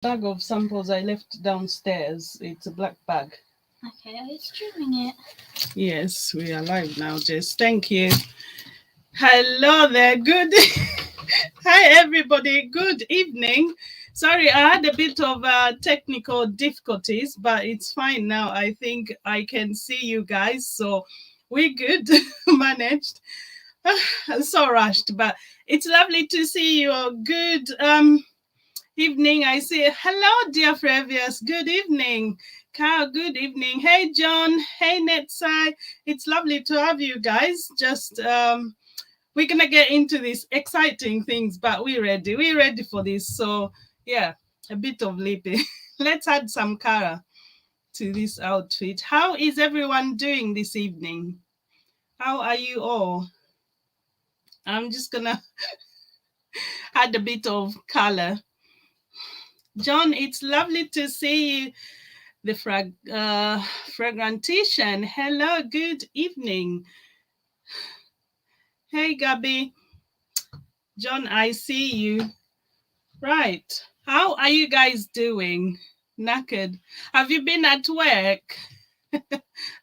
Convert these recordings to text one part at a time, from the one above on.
bag of samples I left downstairs. It's a black bag. Okay, are you streaming it? Yes, we are live now, Jess. Thank you. Hello there. Good. Hi, everybody. Good evening. Sorry, I had a bit of technical difficulties, but it's fine now. I think I can see you guys, so we're good. Managed. So rushed, but it's lovely to see you all. Good evening. I say hello, dear Frevius. Good evening. Carl, good evening. Hey, John. Hey, Netsai. It's lovely to have you guys. Just we're gonna get into these exciting things, but we're ready. We're ready for this. So yeah, a bit of lippy. Let's add some color to this outfit. How is everyone doing this evening? How are you all? I'm just gonna add a bit of color. John, it's lovely to see you. The fragrantation. Hello, good evening. Hey, Gabby. John, I see you. Right. How are you guys doing? Knackered. Have you been at work?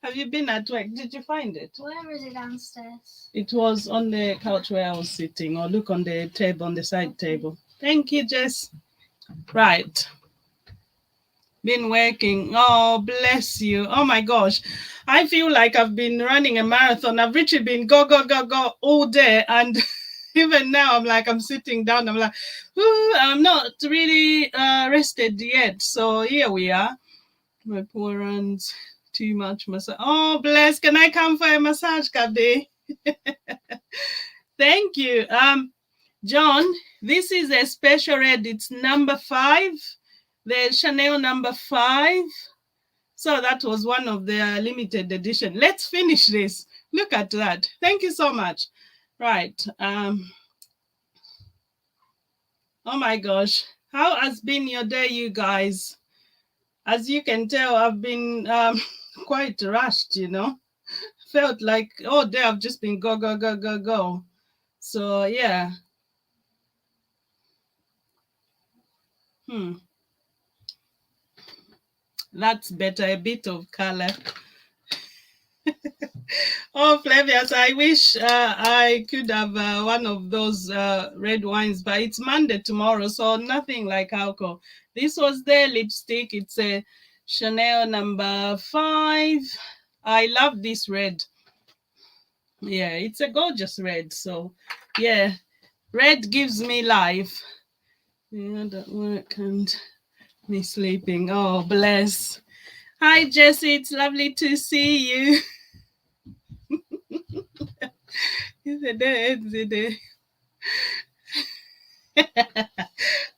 Have you been at work? Did you find it? Where is it downstairs? It was on the couch where I was sitting, or look on the table, on the side table. Thank you, Jess. Right. Been working. Oh, bless you. Oh my gosh. I feel like I've been running a marathon. I've literally been go, go, go, go all day. And even now, I'm sitting down. I'm like, ooh, I'm not really rested yet. So here we are. My poor runs too much massage. Oh, bless. Can I come for a massage, Kabi? Thank you. John, this is a special red. It's number 5. The Chanel number 5. So that was one of the limited edition. Let's finish this. Look at that. Thank you so much. Right. Oh my gosh. How has been your day, you guys? As you can tell, I've been quite rushed, Felt like all day I've just been go, go, go, go, go. So yeah. That's better. A bit of color. Oh, Flavius, I wish I could have one of those red wines, but it's Monday tomorrow, so nothing like alcohol. This was their lipstick. It's a Chanel number 5. I love this red. Yeah, it's a gorgeous red. So, yeah, red gives me life. Yeah, that work and me sleeping. Oh, bless. Hi, Jessie. It's lovely to see you.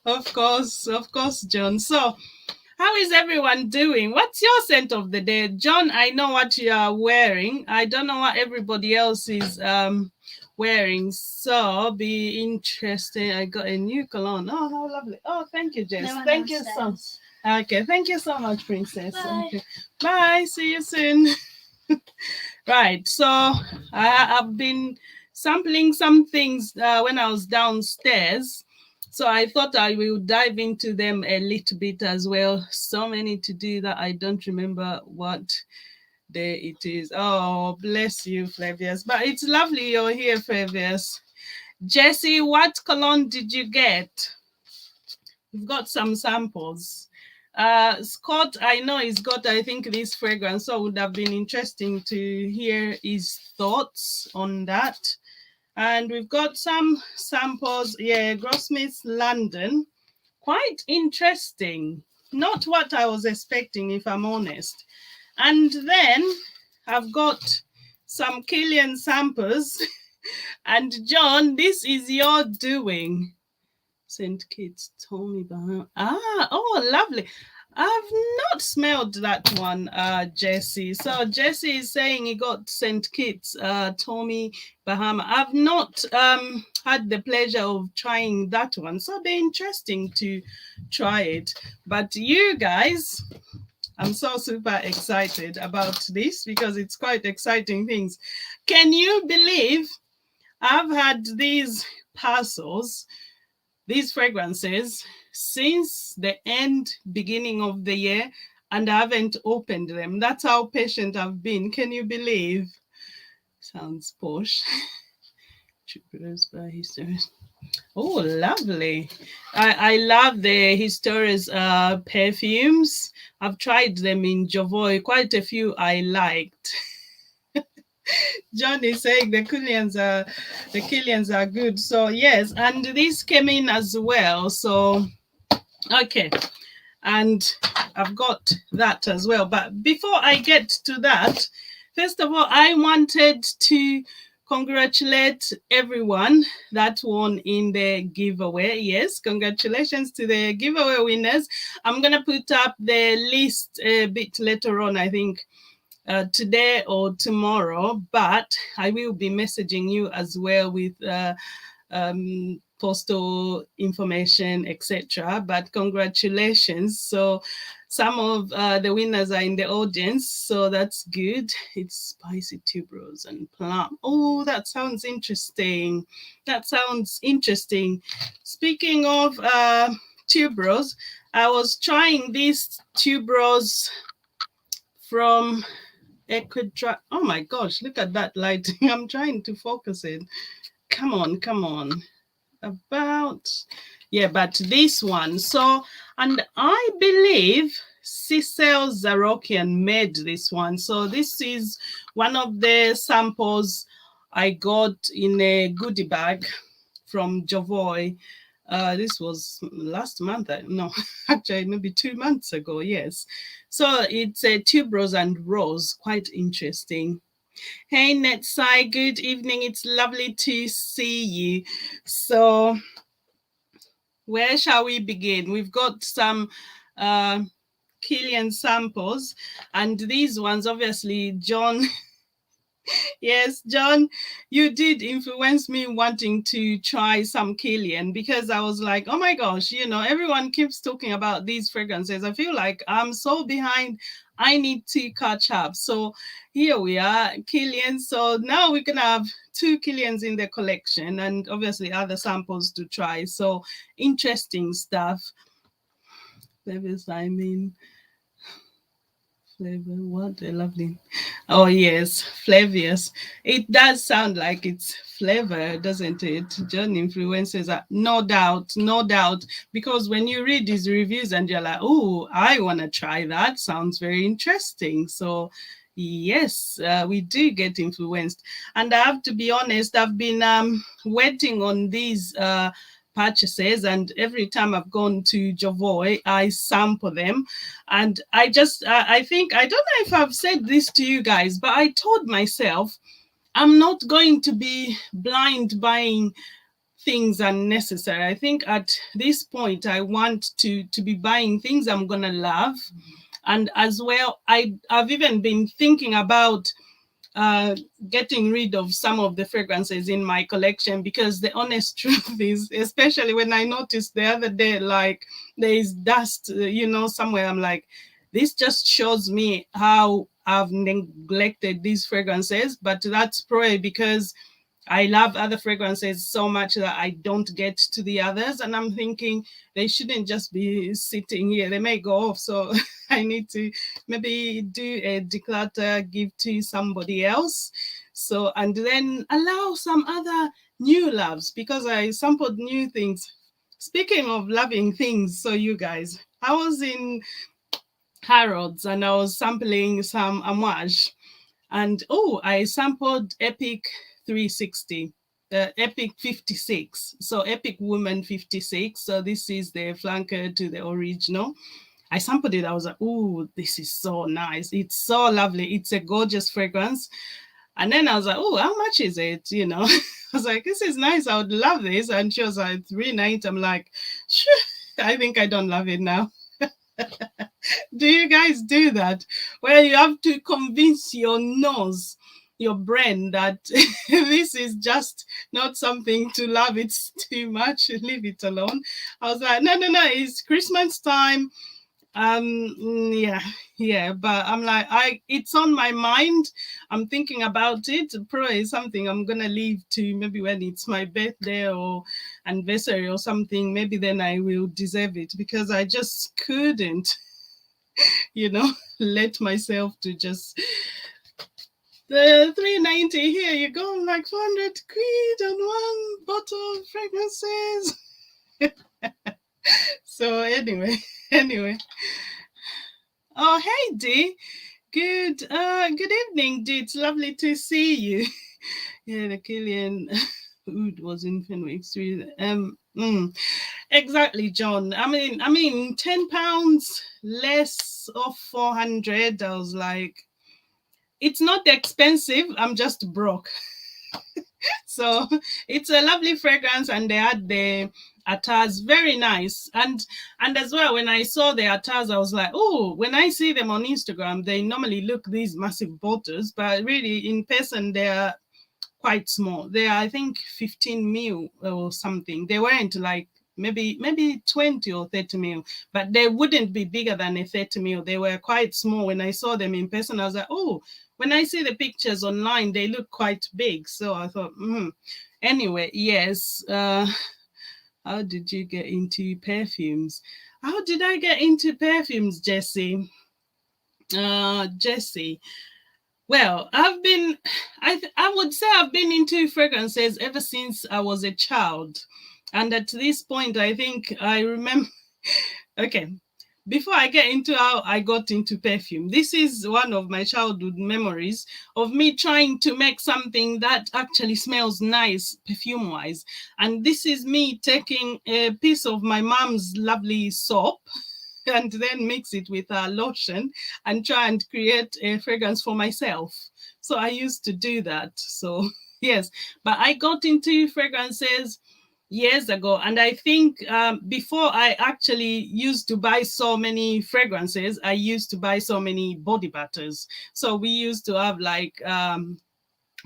Of course, John. So, how is everyone doing? What's your scent of the day? John, I know what you are wearing. I don't know what everybody else is wearing. So, be interesting. I got a new cologne. Oh, how lovely. Oh, thank you, Jess. No Thank you so much. Okay, thank you so much, Princess. Bye. Okay. Bye. See you soon. Right. So, I've been sampling some things when I was downstairs. So I thought I will dive into them a little bit as well. So many to do that I don't remember what day it is. Oh, bless you, Flavius. But it's lovely you're here, Flavius. Jessie, what cologne did you get? We've got some samples. Scott, I know he's got, I think, this fragrance, so it would have been interesting to hear his thoughts on that. And we've got some samples. Yeah, Grossmith's London. Quite interesting. Not what I was expecting, if I'm honest. And then I've got some Kilian samples. And John, this is your doing. St. Kitts, Tommy Bahama. Oh, lovely. I've not smelled that one, Jesse. So Jesse is saying he got St. Kitts, Tommy Bahama. I've not had the pleasure of trying that one. So it'll be interesting to try it. But you guys, I'm so super excited about this because it's quite exciting things. Can you believe I've had these parcels these fragrances since the beginning of the year, and I haven't opened them. That's how patient I've been. Can you believe? Sounds posh. Jupiter's by Histories. Oh, lovely. I love the Histories perfumes. I've tried them in Jovoy. Quite a few I liked. John is saying the Kilians are good. So yes, and this came in as well. So okay. And I've got that as well. But before I get to that, first of all, I wanted to congratulate everyone that won in the giveaway. Yes, congratulations to the giveaway winners. I'm going to put up the list a bit later on, I think. Today or tomorrow, but I will be messaging you as well with postal information, etc. But congratulations. So some of the winners are in the audience, so that's good. It's spicy tuberose and plum. Oh, that sounds interesting. That sounds interesting. Speaking of tuberose, I was trying this tuberose from Equidra. Oh my gosh, look at that lighting. I'm trying to focus it. Come on, come on. About, yeah, but this one. So, and I believe Cecil Zarokian made this one. So this is one of the samples I got in a goodie bag from Jovoy. This was last month. No, actually, maybe 2 months ago. Yes. So it's a tuberose and rose. Quite interesting. Hey, Netsai, good evening. It's lovely to see you. So, where shall we begin? We've got some Kilian samples, and these ones, obviously, John. Yes, John, you did influence me wanting to try some Kilian because I was like, oh my gosh, everyone keeps talking about these fragrances. I feel like I'm so behind. I need to catch up. So here we are, Kilian. So now we can have 2 Kilians in the collection and obviously other samples to try. So interesting stuff. Flavors, flavor, what a lovely. Oh yes, Flavius. It does sound like it's flavor, doesn't it? John influences are no doubt, no doubt. Because when you read these reviews and you're like, oh, I want to try that. Sounds very interesting. So yes, we do get influenced. And I have to be honest, I've been waiting on these purchases, and every time I've gone to Jovoy, I sample them. And I think, I don't know if I've said this to you guys, but I told myself I'm not going to be blind buying things unnecessary. I think at this point I want to be buying things I'm gonna love. And as well, I've even been thinking about getting rid of some of the fragrances in my collection, because the honest truth is, especially when I noticed the other day, like there is dust, somewhere, I'm like, this just shows me how I've neglected these fragrances. But that's probably because I love other fragrances so much that I don't get to the others. And I'm thinking they shouldn't just be sitting here. They may go off. So I need to maybe do a declutter, give to somebody else. So, and then allow some other new loves, because I sampled new things. Speaking of loving things, so you guys, I was in Harrods and I was sampling some Amouage. And I sampled Epic 360, Epic 56. So Epic Woman 56. So this is the flanker to the original. I sampled it. I was like, oh, this is so nice. It's so lovely. It's a gorgeous fragrance. And then I was like, oh, how much is it? I was like, this is nice. I would love this. And she was like, $3.90. I'm like, sure, I think I don't love it now. Do you guys do that? Where you have to convince your nose, your brain, that this is just not something to love. It's too much. Leave it alone. I was like, no. It's Christmas time. Yeah, yeah, but I'm like, it's on my mind. I'm thinking about it. Probably something I'm gonna leave to maybe when it's my birthday or anniversary or something. Maybe then I will deserve it, because I just couldn't, you know, let myself to just the 390 here. You go like 400 quid on one bottle of fragrances. So anyway, anyway. Oh, hey Dee. Good evening, Dee. It's lovely to see you. Yeah, the Kilian Oud was in Fenwick Street. Exactly, John. I mean, £10 less of 400. I was like, it's not expensive. I'm just broke. So it's a lovely fragrance, and they had the attars, very nice. And as well, when I saw the attars, I was like, oh, when I see them on Instagram, they normally look these massive bottles, but really in person they're quite small. They are, I think, 15 mil or something. They weren't like maybe 20 or 30 mil, but they wouldn't be bigger than a 30 mil. They were quite small. When I saw them in person, I was like, oh, when I see the pictures online, they look quite big. So I thought, anyway, yes. How did you get into perfumes? How did I get into perfumes, Jesse? Jesse. Well, I would say I've been into fragrances ever since I was a child. And at this point, I think I remember. Okay, before I get into how I got into perfume, this is one of my childhood memories of me trying to make something that actually smells nice perfume wise. And this is me taking a piece of my mom's lovely soap and then mix it with a lotion and try and create a fragrance for myself. So I used to do that. So, yes, but I got into fragrances years ago. And I think before I actually used to buy so many fragrances, I used to buy so many body butters. So we used to have like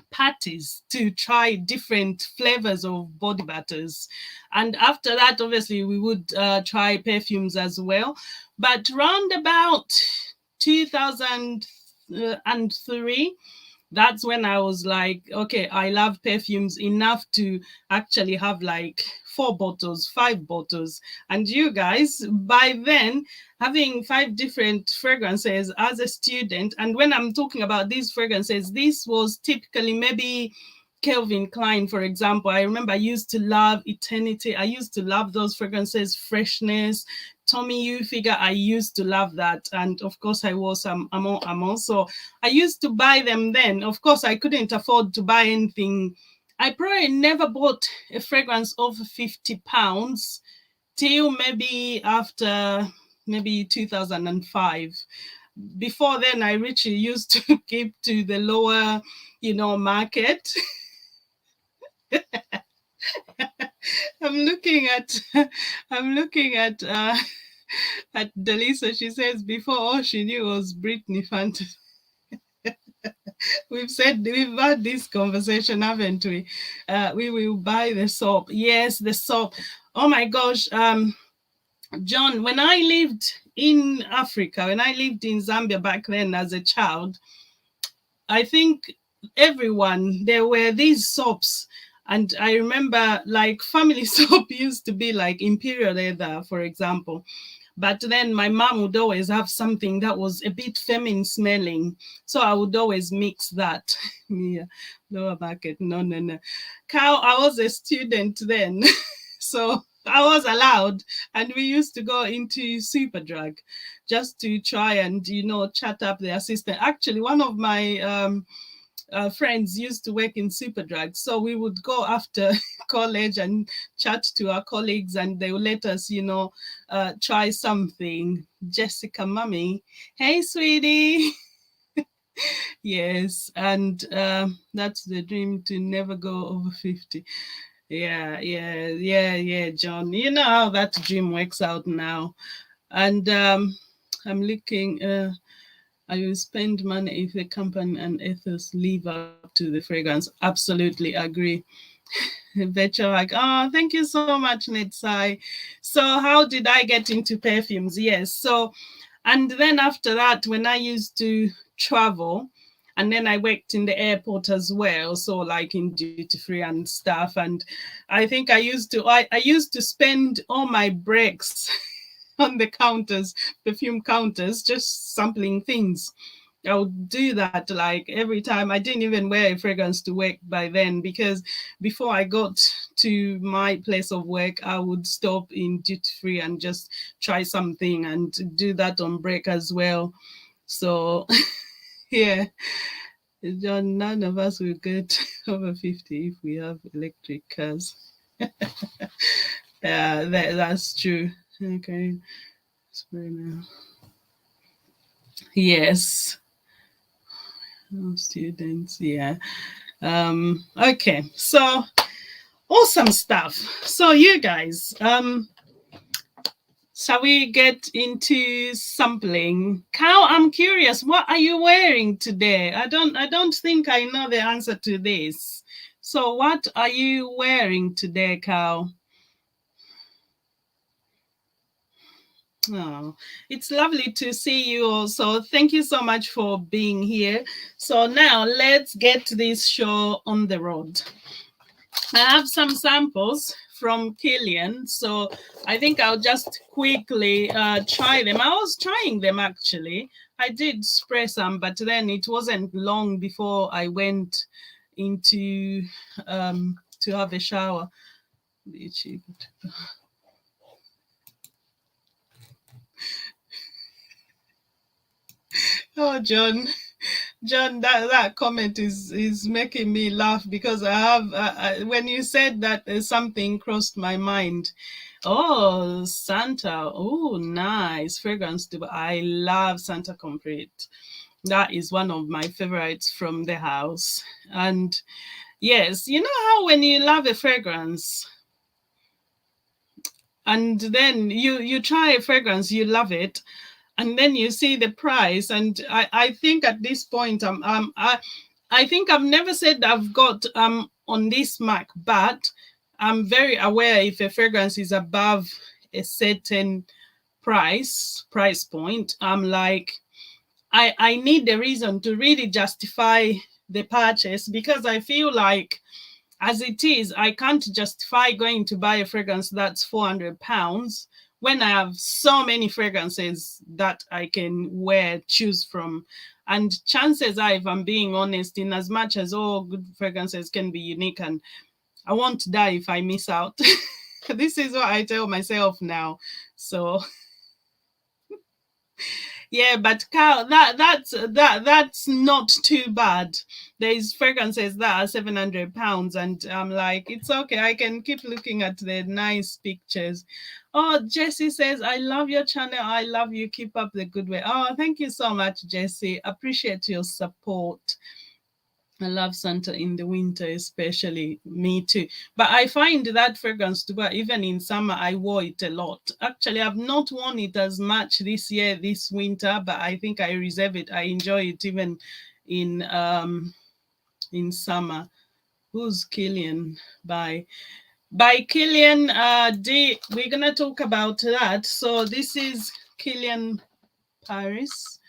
parties to try different flavors of body butters. And after that, obviously, we would try perfumes as well. But round about 2003, that's when I was like, okay, I love perfumes enough to actually have like 4 bottles, 5 bottles. And you guys, by then, having 5 different fragrances as a student, and when I'm talking about these fragrances, this was typically maybe Kelvin Klein, for example. I remember I used to love Eternity. I used to love those fragrances, Freshness, Tommy Hilfiger. I used to love that. And of course, I wore some Amon. So I used to buy them then. Of course, I couldn't afford to buy anything. I probably never bought a fragrance over £50 till maybe after maybe 2005. Before then, I richly used to keep to the lower, market. I'm looking at I'm looking at Delisa. She says before all she knew was Britney Fanta. We've had this conversation, haven't we? We will buy the soap. Yes, the soap. Oh my gosh, John, when I lived in Africa, when I lived in Zambia back then as a child, I think everyone, there were these soaps. And I remember like family soap used to be like Imperial Leather, for example. But then my mom would always have something that was a bit feminine smelling. So I would always mix that. Yeah, lower market. No, no, no. Cow, I was a student then. So I was allowed. And we used to go into Superdrug just to try and, chat up the assistant. Actually, one of my friends used to work in Superdrug. So we would go after college and chat to our colleagues, and they would let us, try something. Jessica Mummy, hey, sweetie. Yes, and that's the dream, to never go over 50. Yeah, John. You know how that dream works out now. And I'm looking. I will spend money if the company and ethos live up to the fragrance. Absolutely agree. Betcha, like, oh, thank you so much, Netsai. So how did I get into perfumes? Yes. So, and then after that, when I used to travel, and then I worked in the airport as well, so like in duty free and stuff. And I think I used to spend all my breaks on the counters, perfume counters, just sampling things. I would do that like every time. I didn't even wear a fragrance to work by then, because before I got to my place of work, I would stop in duty free and just try something and do that on break as well. So, yeah, John, none of us will get over 50 if we have electric cars. Yeah, that's true. Okay. Yes. Students, yeah. Okay, so awesome stuff. So you guys, shall we get into sampling? Cal, I'm curious, what are you wearing today? I don't think I know the answer to this. So what are you wearing today, Cal? Oh, it's lovely to see you also. Thank you so much for being here. So now let's get this show on the road. I have some samples from Kilian, so I think I'll just quickly try them. I was trying them actually. I did spray some, but then it wasn't long before I went into to have a shower. Oh, John, that comment is making me laugh, because I have when you said that, something crossed my mind. Oh, Santa. Oh, nice fragrance too. I love Santa Complete. That is one of my favorites from the house. And yes, you know how when you love a fragrance and then you try a fragrance, you love it, and then you see the price, and I think at this point I think I've never said I've got on this mark, but I'm very aware if a fragrance is above a certain price point, I'm like, I need the reason to really justify the purchase, because I feel like as it is, I can't justify going to buy a fragrance that's £400 when I have so many fragrances that I can choose from. And chances are, if I'm being honest, in as much as all good fragrances can be unique, and I won't die if I miss out. This is what I tell myself now. So yeah, but Carl, that's not too bad. There's fragrances that are £700, and I'm like, it's okay. I can keep looking at the nice pictures. Oh, Jessie says, I love your channel. I love you. Keep up the good way. Oh, thank you so much, Jessie. Appreciate your support. I love Santa in the winter, especially. Me too. But I find that fragrance to wear, even in summer, I wore it a lot. Actually, I've not worn it as much this year, this winter, but I think I reserve it. I enjoy it even in summer. Who's Kilian? By Kilian D. We're gonna talk about that. So this is Kilian Paris.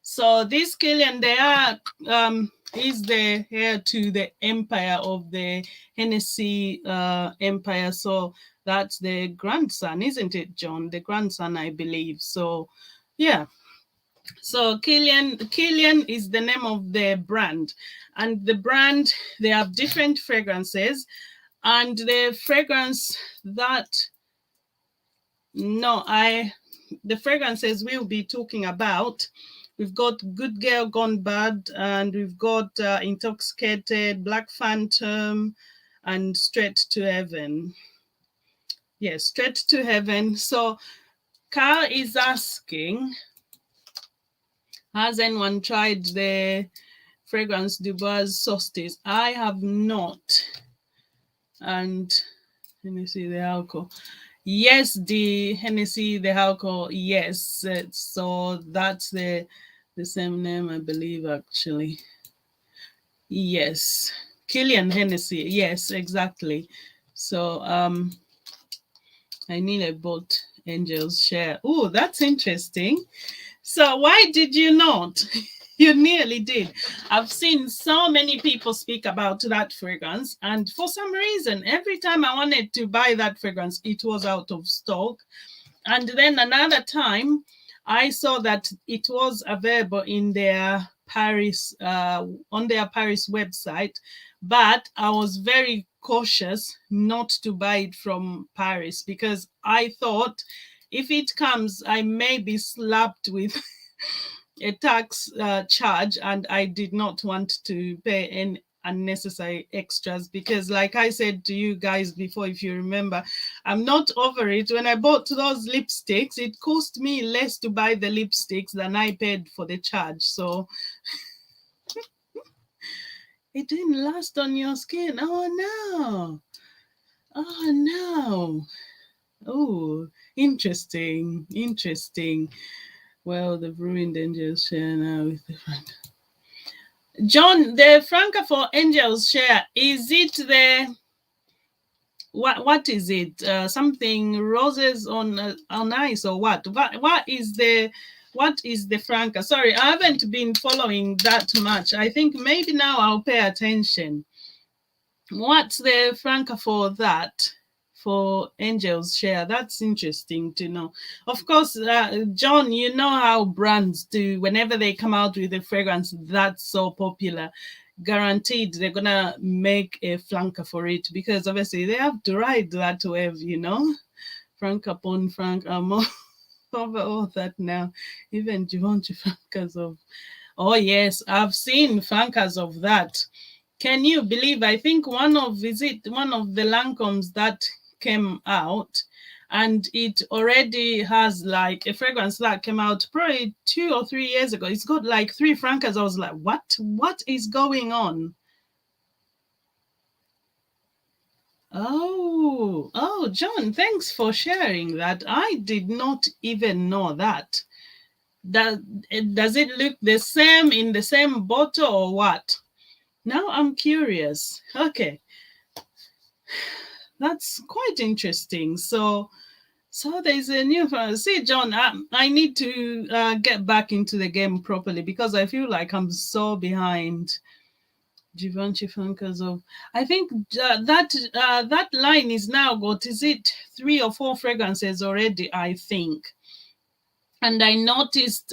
So this Kilian, they are is the heir to the empire of the Hennessy empire. So that's the grandson, isn't it, John? The grandson, I believe. So yeah. So Kilian is the name of the brand, and the brand, they have different fragrances, and the fragrance that the fragrances we'll be talking about, we've got Good Girl Gone Bad, and we've got Intoxicated, Black Phantom, and Straight to Heaven. Yes, Straight to Heaven. So Carl is asking, has anyone tried the fragrance Dubois Solstice? I have not. And let me see the alcohol. Yes, the Hennessy, the alcohol, yes. So that's the same name, I believe, actually. Yes. Kilian Hennessy. Yes, exactly. So I nearly bought Angel's Share. Oh, that's interesting. So why did you not? You nearly did. I've seen so many people speak about that fragrance, and for some reason, every time I wanted to buy that fragrance, it was out of stock. And then another time, I saw that it was available in their Paris, on their Paris website, but I was very cautious not to buy it from Paris because I thought if it comes, I may be slapped with a tax charge, and I did not want to pay any unnecessary extras because, like I said to you guys before, if you remember, I'm not over it. When I bought those lipsticks, it cost me less to buy the lipsticks than I paid for the charge. So it didn't last on your skin. Oh no. Oh no. Oh, interesting. Interesting. Well, they've ruined Angel's Share now with the front. John, the Franca for Angel's Share, is it the what is it? Something roses on ice or what? What is the Franca? Sorry, I haven't been following that much. I think maybe now I'll pay attention. What's the Franca for that? For Angel's Share? That's interesting to know. Of course, John, you know how brands do whenever they come out with a fragrance that's so popular. Guaranteed they're gonna make a flanker for it because obviously they have to ride that wave, you know. Frank upon Frank, I'm over all that now. Even Givenchy flankers of, oh yes, I've seen flankers of that. Can you believe? I think one of the Lancoms that came out, and it already has like a fragrance that came out probably 2 or 3 years ago. It's got like 3 francas. I was like, what is going on? Oh, John, thanks for sharing that. I did not even know that. Does it look the same in the same bottle or what? Now I'm curious. Okay, that's quite interesting. So there's a new see, John. I need to get back into the game properly because I feel like I'm so behind. Givenchy Funkers of, I think that line is now got, is it 3 or 4 fragrances already? I think, and I noticed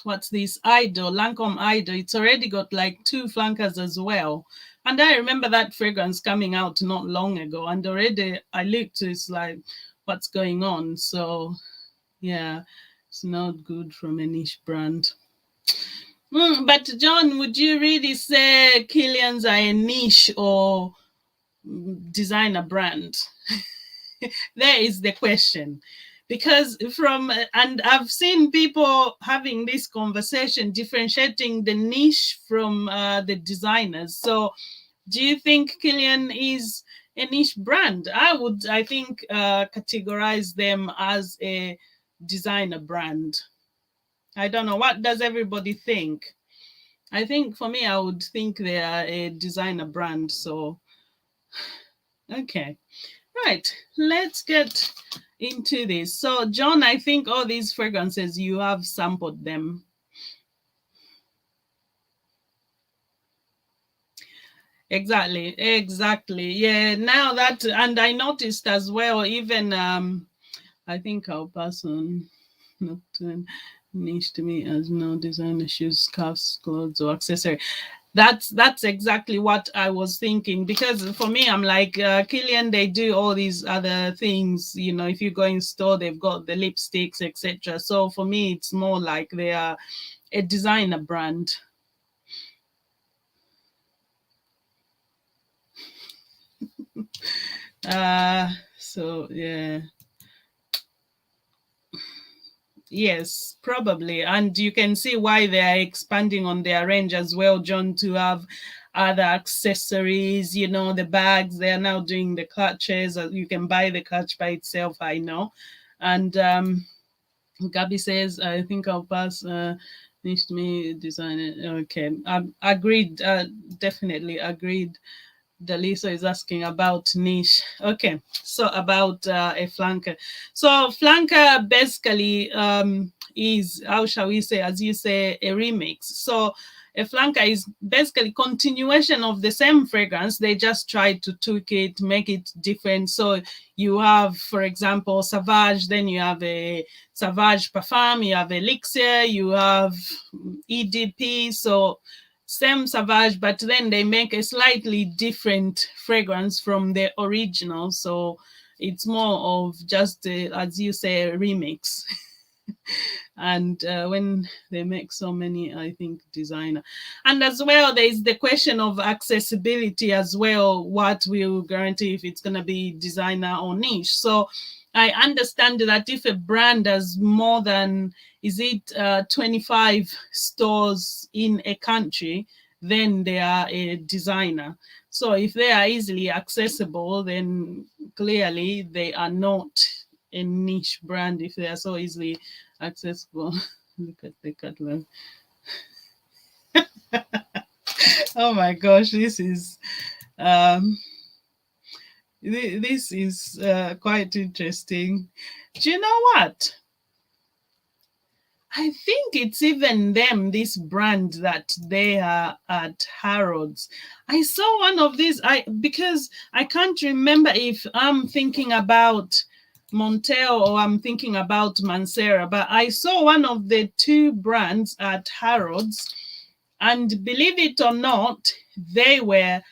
what's this Idol Lancome Idol? It's already got like 2 flankers as well. And I remember that fragrance coming out not long ago, and already I looked, it's like, what's going on? So yeah, it's not good from a niche brand. But John, would you really say Kilian's are a niche or designer brand? There is the question. Because and I've seen people having this conversation, differentiating the niche from the designers. So do you think Kilian is a niche brand? I think, categorize them as a designer brand. I don't know. What does everybody think? I think for me, I would think they are a designer brand. So, okay. Right. Let's get into this. So, John, I think all these fragrances, you have sampled them. Exactly. Yeah. Now that, and I noticed as well, even, I think I'll pass on not to niche to me as no designer shoes, scarves, clothes, or accessory. That's exactly what I was thinking, because for me, I'm like, Kilian, they do all these other things, you know. If you go in store, they've got the lipsticks, etc. So for me, it's more like they are a designer brand. So yeah. Yes, probably. And you can see why they are expanding on their range as well, John, to have other accessories, you know, the bags. They are now doing the clutches. You can buy the clutch by itself, I know. And Gabby says, I think I'll pass. Niche to me, design it. Okay. Agreed. Definitely agreed. Daliso is asking about niche. Okay, so about a flanker. So flanker basically is, how shall we say, as you say, a remix. So a flanker is basically continuation of the same fragrance. They just try to tweak it, make it different. So you have, for example, Savage, then you have a Savage Parfum, you have Elixir, you have EDP. So same Savage, but then they make a slightly different fragrance from the original. So it's more of just, as you say, a remix. And when they make so many, I think, designer. And as well, there's the question of accessibility as well. What will guarantee if it's going to be designer or niche? So I understand that if a brand has more than, is it 25 stores in a country, then they are a designer. So if they are easily accessible, then clearly they are not a niche brand if they are so easily accessible. Look at the catalog. Oh my gosh, um this is quite interesting. Do you know what? I think it's even them, this brand that they are at Harrods. I saw one of these. Because I can't remember if I'm thinking about Montel or I'm thinking about Mancera, but I saw one of the two brands at Harrods, and believe it or not, they were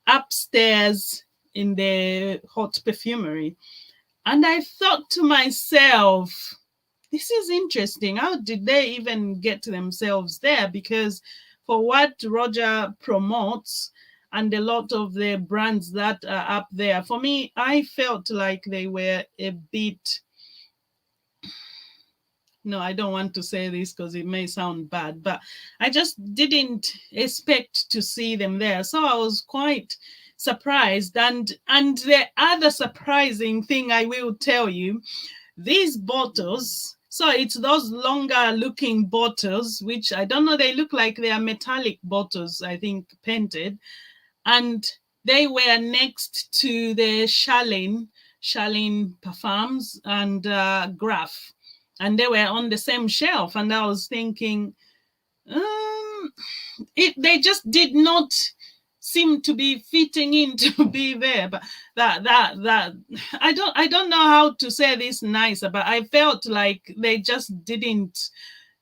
upstairs in the hot perfumery. And I thought to myself, this is interesting. How did they even get themselves there? Because for what Roger promotes and a lot of the brands that are up there, for me, I felt like they were a bit, no, I don't want to say this because it may sound bad, but I just didn't expect to see them there. So I was quite surprised. And the other surprising thing I will tell you, these bottles, so it's those longer looking bottles, which I don't know, they look like they are metallic bottles, I think painted. And they were next to the Charlene Parfums and Graf. And they were on the same shelf. And I was thinking, um, they just did not seem to be fitting in to be there. But that I don't know how to say this nicer, but I felt like they just didn't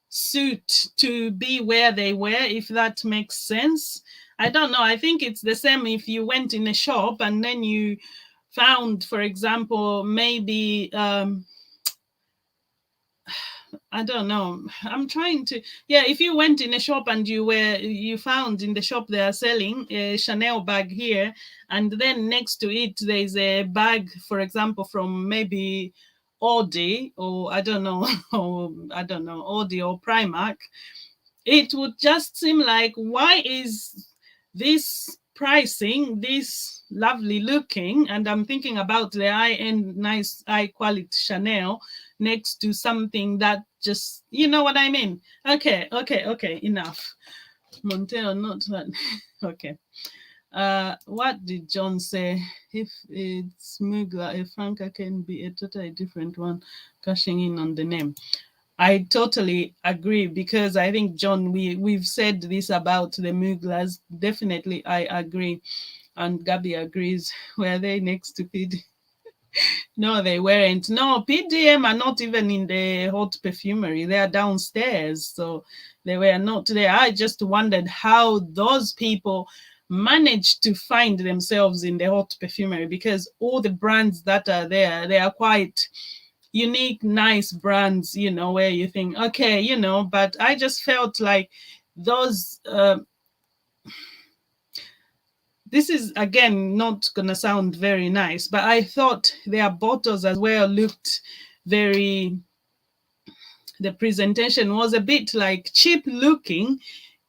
suit to be where they were, if that makes sense. I don't know. I think it's the same if you went in a shop and then you found, for example, maybe I don't know. I'm trying to, yeah, if you went in a shop and you found in the shop they are selling a Chanel bag here, and then next to it there's a bag, for example, from maybe Audi, or I don't know, or I don't know, Audi or Primark, it would just seem like, why is this pricing this lovely looking, and I'm thinking about the high-end nice high quality Chanel next to something that just, you know what I mean. Okay, enough. Montel, not that. Okay. What did John say? If it's Mugler, a Franca can be a totally different one, cashing in on the name. I totally agree, because I think, John, we've said this about the Muglers. Definitely, I agree, and Gabby agrees. Were they next to PD? No, they weren't. No, PDM are not even in the hot perfumery. They are downstairs, so they were not there. I just wondered how those people managed to find themselves in the hot perfumery, because all the brands that are there, they are quite unique, nice brands, where you think, okay, but I just felt like those, this is again not gonna sound very nice, but I thought their bottles as well looked very, the presentation was a bit like cheap looking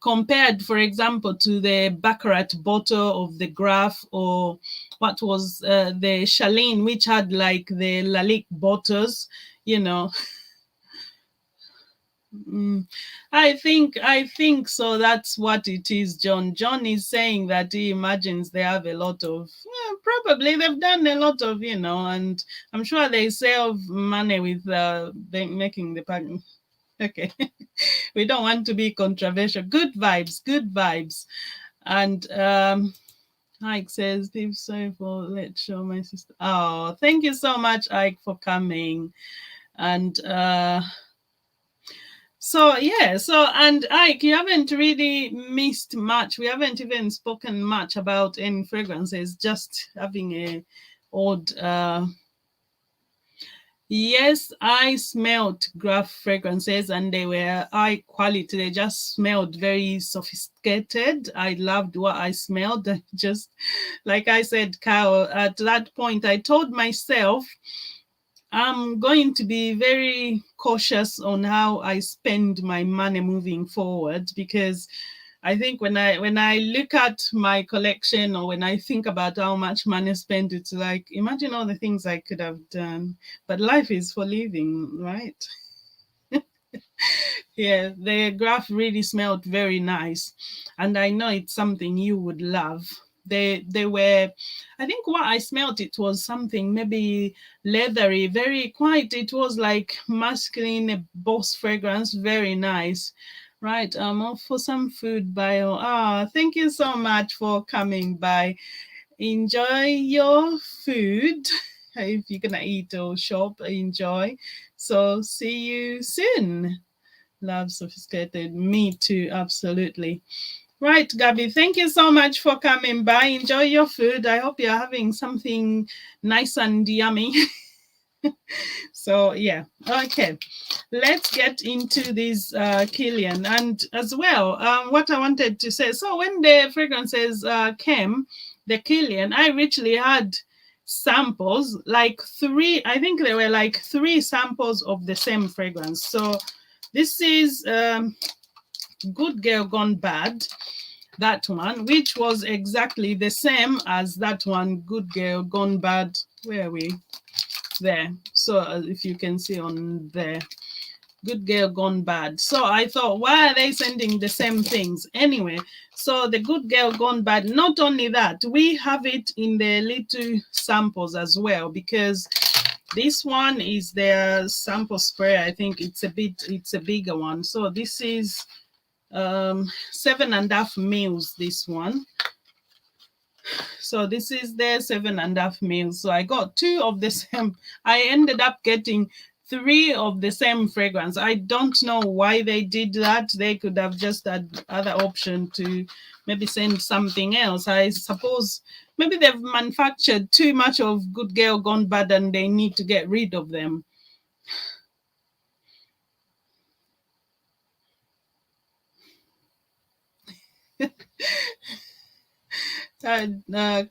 compared, for example, to the Baccarat bottle of the Graf, or what was the Chalene, which had like the Lalique bottles, you know. Mm. I think so. That's what it is, John. John is saying that he imagines they have a lot of, probably they've done a lot of, and I'm sure they save money with making the pack. Okay, we don't want to be controversial. Good vibes, good vibes, and Ike says, "Deep sorry for let's show my sister." Oh, thank you so much, Ike, for coming, and so yeah, so and Ike, you haven't really missed much. We haven't even spoken much about any fragrances, just having a odd yes, I smelled graph fragrances and they were high quality. They just smelled very sophisticated. I loved what I smelled. Just like I said, Kyle, at that point I told myself I'm going to be very cautious on how I spend my money moving forward, because I think when I look at my collection, or when I think about how much money spent, it's like, imagine all the things I could have done. But life is for living, right? Yeah, the graph really smelled very nice, and I know it's something you would love. They were, I think what I smelled, it was something maybe leathery, very quiet. It was like masculine, a boss fragrance, very nice. Right, off for some food bio. Thank you so much for coming by. Enjoy your food. If you're gonna eat or shop, enjoy. So see you soon. Love sophisticated. Me too, absolutely. Right, Gabby, thank you so much for coming by. Enjoy your food. I hope you're having something nice and yummy. So, yeah, okay. Let's get into this Kilian. And as well, what I wanted to say, so when the fragrances came, the Kilian, I literally had samples, like three, I think there were like three samples of the same fragrance. So this is Good Girl Gone Bad, that one, which was exactly the same as that one, Good Girl Gone Bad. Where are we? There. So if you can see on there, Good Girl Gone Bad. So I thought, why are they sending the same things? Anyway, so the Good Girl Gone Bad, not only that, we have it in the little samples as well, because this one is their sample spray. I think it's a bigger one. So this is 7.5 mils, this one. So this is their 7.5 mils. So I got two of the same. I ended up getting three of the same fragrance. I don't know why they did that. They could have just had other option to maybe send something else. I suppose maybe they've manufactured too much of Good Girl Gone Bad and they need to get rid of them. uh,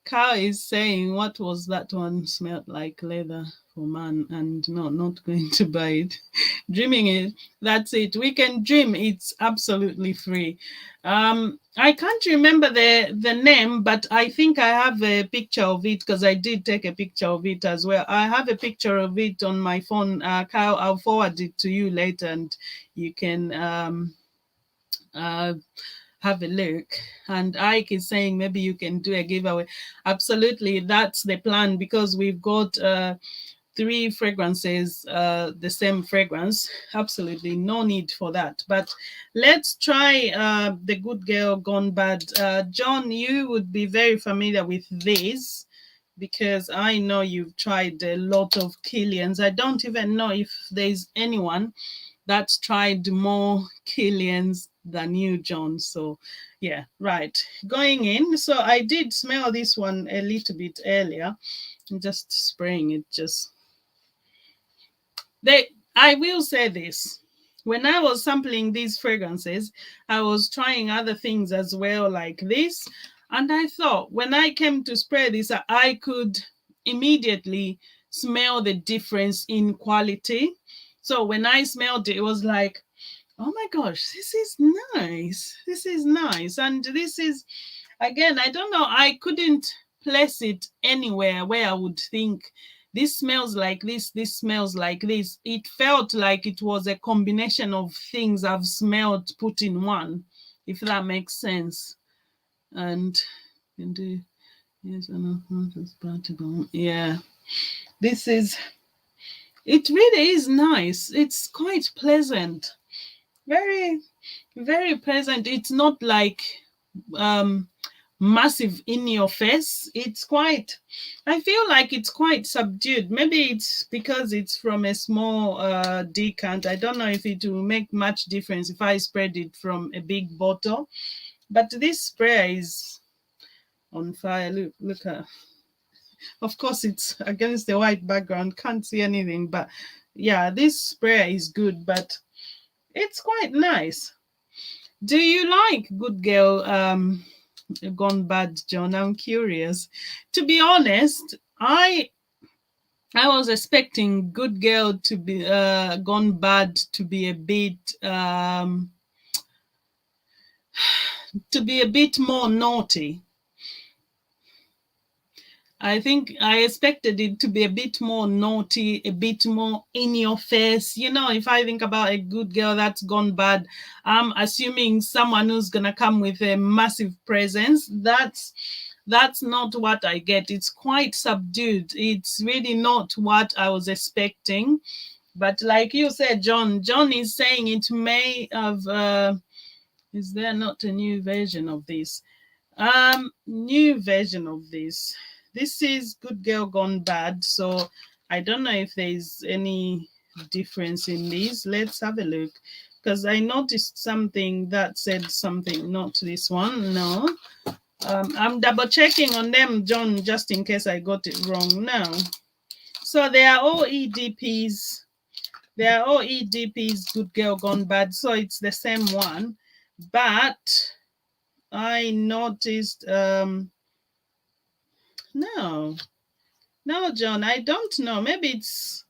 Carl is saying, what was that one? Smelled like leather for man, and no, not going to buy it. Dreaming it, that's it. We can dream. It's absolutely free. I can't remember the name, but I think I have a picture of it, because I did take a picture of it as well. I have a picture of it on my phone. Kyle, I'll forward it to you later, and you can uh, have a look. And Ike is saying maybe you can do a giveaway. Absolutely, that's the plan, because we've got three fragrances, the same fragrance. Absolutely no need for that. But let's try the Good Girl Gone Bad. John, you would be very familiar with this, because I know you've tried a lot of Kilians. I don't even know if there's anyone that's tried more Kilians than you, John. So, yeah, right. Going in. So, I did smell this one a little bit earlier. I'm just spraying it. I will say this. When I was sampling these fragrances, I was trying other things as well, like this. And I thought when I came to spray this, I could immediately smell the difference in quality. So when I smelled it, it was like, oh my gosh, this is nice. This is nice. And this is, again, I don't know, I couldn't place it anywhere where I would think this smells like this smells like this. It felt like it was a combination of things I've smelled put in one, if that makes sense. And yes, yeah, this is, it really is nice. It's quite pleasant, very, very pleasant. It's not like massive in your face. It's quite, I feel like it's quite subdued. Maybe it's because it's from a small decant. I don't know if it will make much difference if I spread it from a big bottle, but this spray is on fire. Look at, of course it's against the white background, can't see anything, but yeah, this spray is good, but it's quite nice. Do you like Good Girl Gone Bad, John? I'm curious. To be honest, I was expecting Good Girl to be Gone Bad to be a bit more naughty. I think I expected it to be a bit more naughty, a bit more in your face. You know, if I think about a good girl that's gone bad, I'm assuming someone who's gonna come with a massive presence. That's not what I get. It's quite subdued. It's really not what I was expecting. But like you said, John is saying it may have, is there not a new version of this? New version of this. This is Good Girl Gone Bad. So I don't know if there's any difference in these. Let's have a look. Because I noticed something that said something, not this one. No. I'm double checking on them, John, just in case I got it wrong now. So they are all EDPs. They are all EDPs, Good Girl Gone Bad. So it's the same one. But I noticed, no, John, I don't know. Maybe it's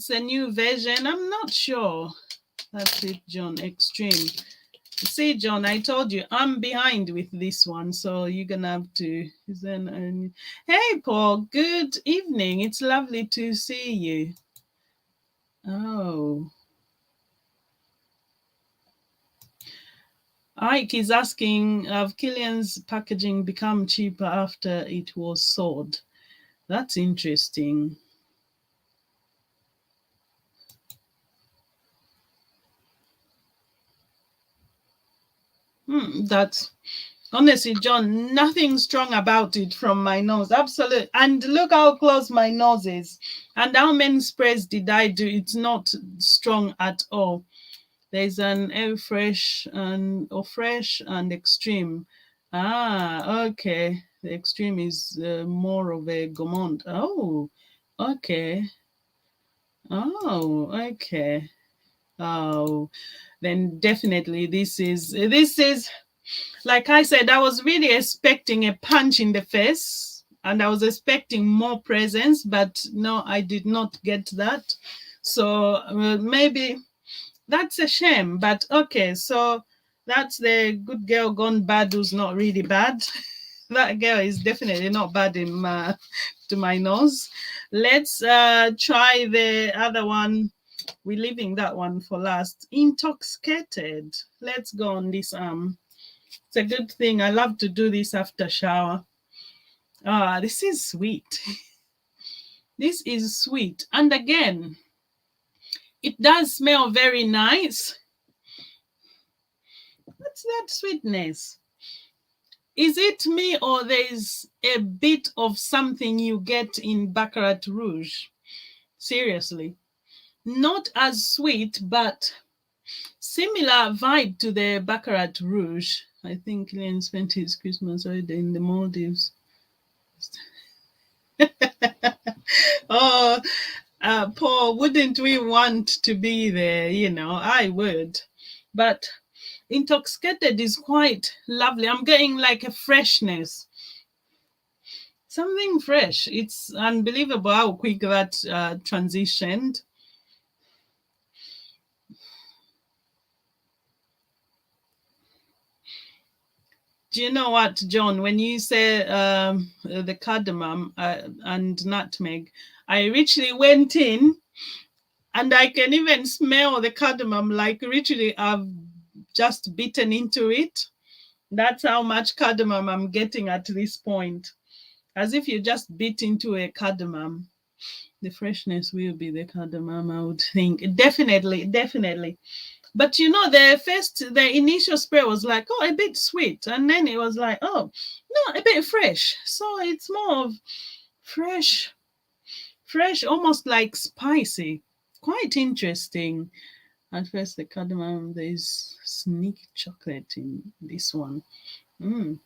a new version. I'm not sure. That's it, John. Extreme. See, John, I told you I'm behind with this one, so you're gonna have to. Hey, Paul. Good evening. It's lovely to see you. Oh, Ike is asking, have Kilian's packaging become cheaper after it was sold? That's interesting. That's honestly, John, nothing strong about it from my nose. Absolutely. And look how close my nose is. And how many sprays did I do? It's not strong at all. There's an air fresh and fresh and extreme. Ah, okay. The extreme is more of a gourmand. Oh, okay. Oh, okay. Oh, then definitely this is like I said, I was really expecting a punch in the face and I was expecting more presence, but no, I did not get that. So maybe that's a shame, but okay. So that's the Good Girl Gone Bad who's not really bad. That girl is definitely not bad to my nose. Let's try the other one. We're leaving that one for last. Intoxicated. Let's go on this arm. It's a good thing. I love to do this after shower. Ah, this is sweet. This is sweet. And again, it does smell very nice. What's that sweetness? Is it me or there's a bit of something you get in Baccarat Rouge? Seriously. Not as sweet, but similar vibe to the Baccarat Rouge. I think Kilian spent his Christmas holiday in the Maldives. Oh, Paul, wouldn't we want to be there? You know, I would. But Intoxicated is quite lovely. I'm getting like a freshness. Something fresh. It's unbelievable how quick that transitioned. do you know what, John? When you say the cardamom and nutmeg, I literally went in and I can even smell the cardamom, like literally I've just bitten into it. That's how much cardamom I'm getting at this point. As if you just bit into a cardamom. The freshness will be the cardamom, I would think. Definitely, definitely. But you know, the initial spray was like, oh, a bit sweet. And then it was like, oh, no, a bit fresh. So it's more of fresh, almost like spicy. Quite interesting. At first, the cardamom, there's sneaky chocolate in this one. Mm.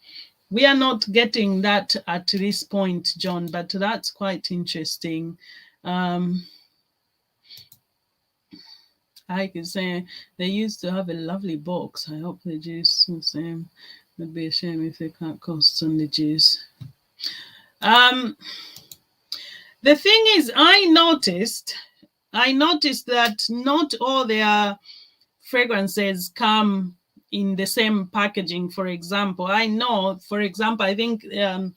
We are not getting that at this point, John, but that's quite interesting. I could say they used to have a lovely box. I hope the juice the same. Would be a shame if they can't cost on the juice. The thing is, I noticed that not all their fragrances come in the same packaging. For example, I know, for example, I think they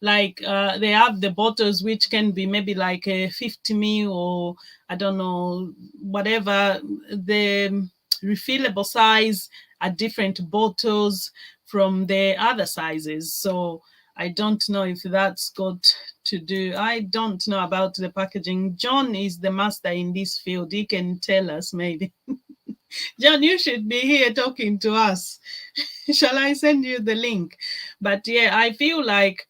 have the bottles which can be maybe like a 50 ml or I don't know, whatever the refillable size are different bottles from the other sizes. So I don't know if that's got to do. I don't know about the packaging. John is the master in this field. He can tell us maybe. John, you should be here talking to us. Shall I send you the link? But yeah, I feel like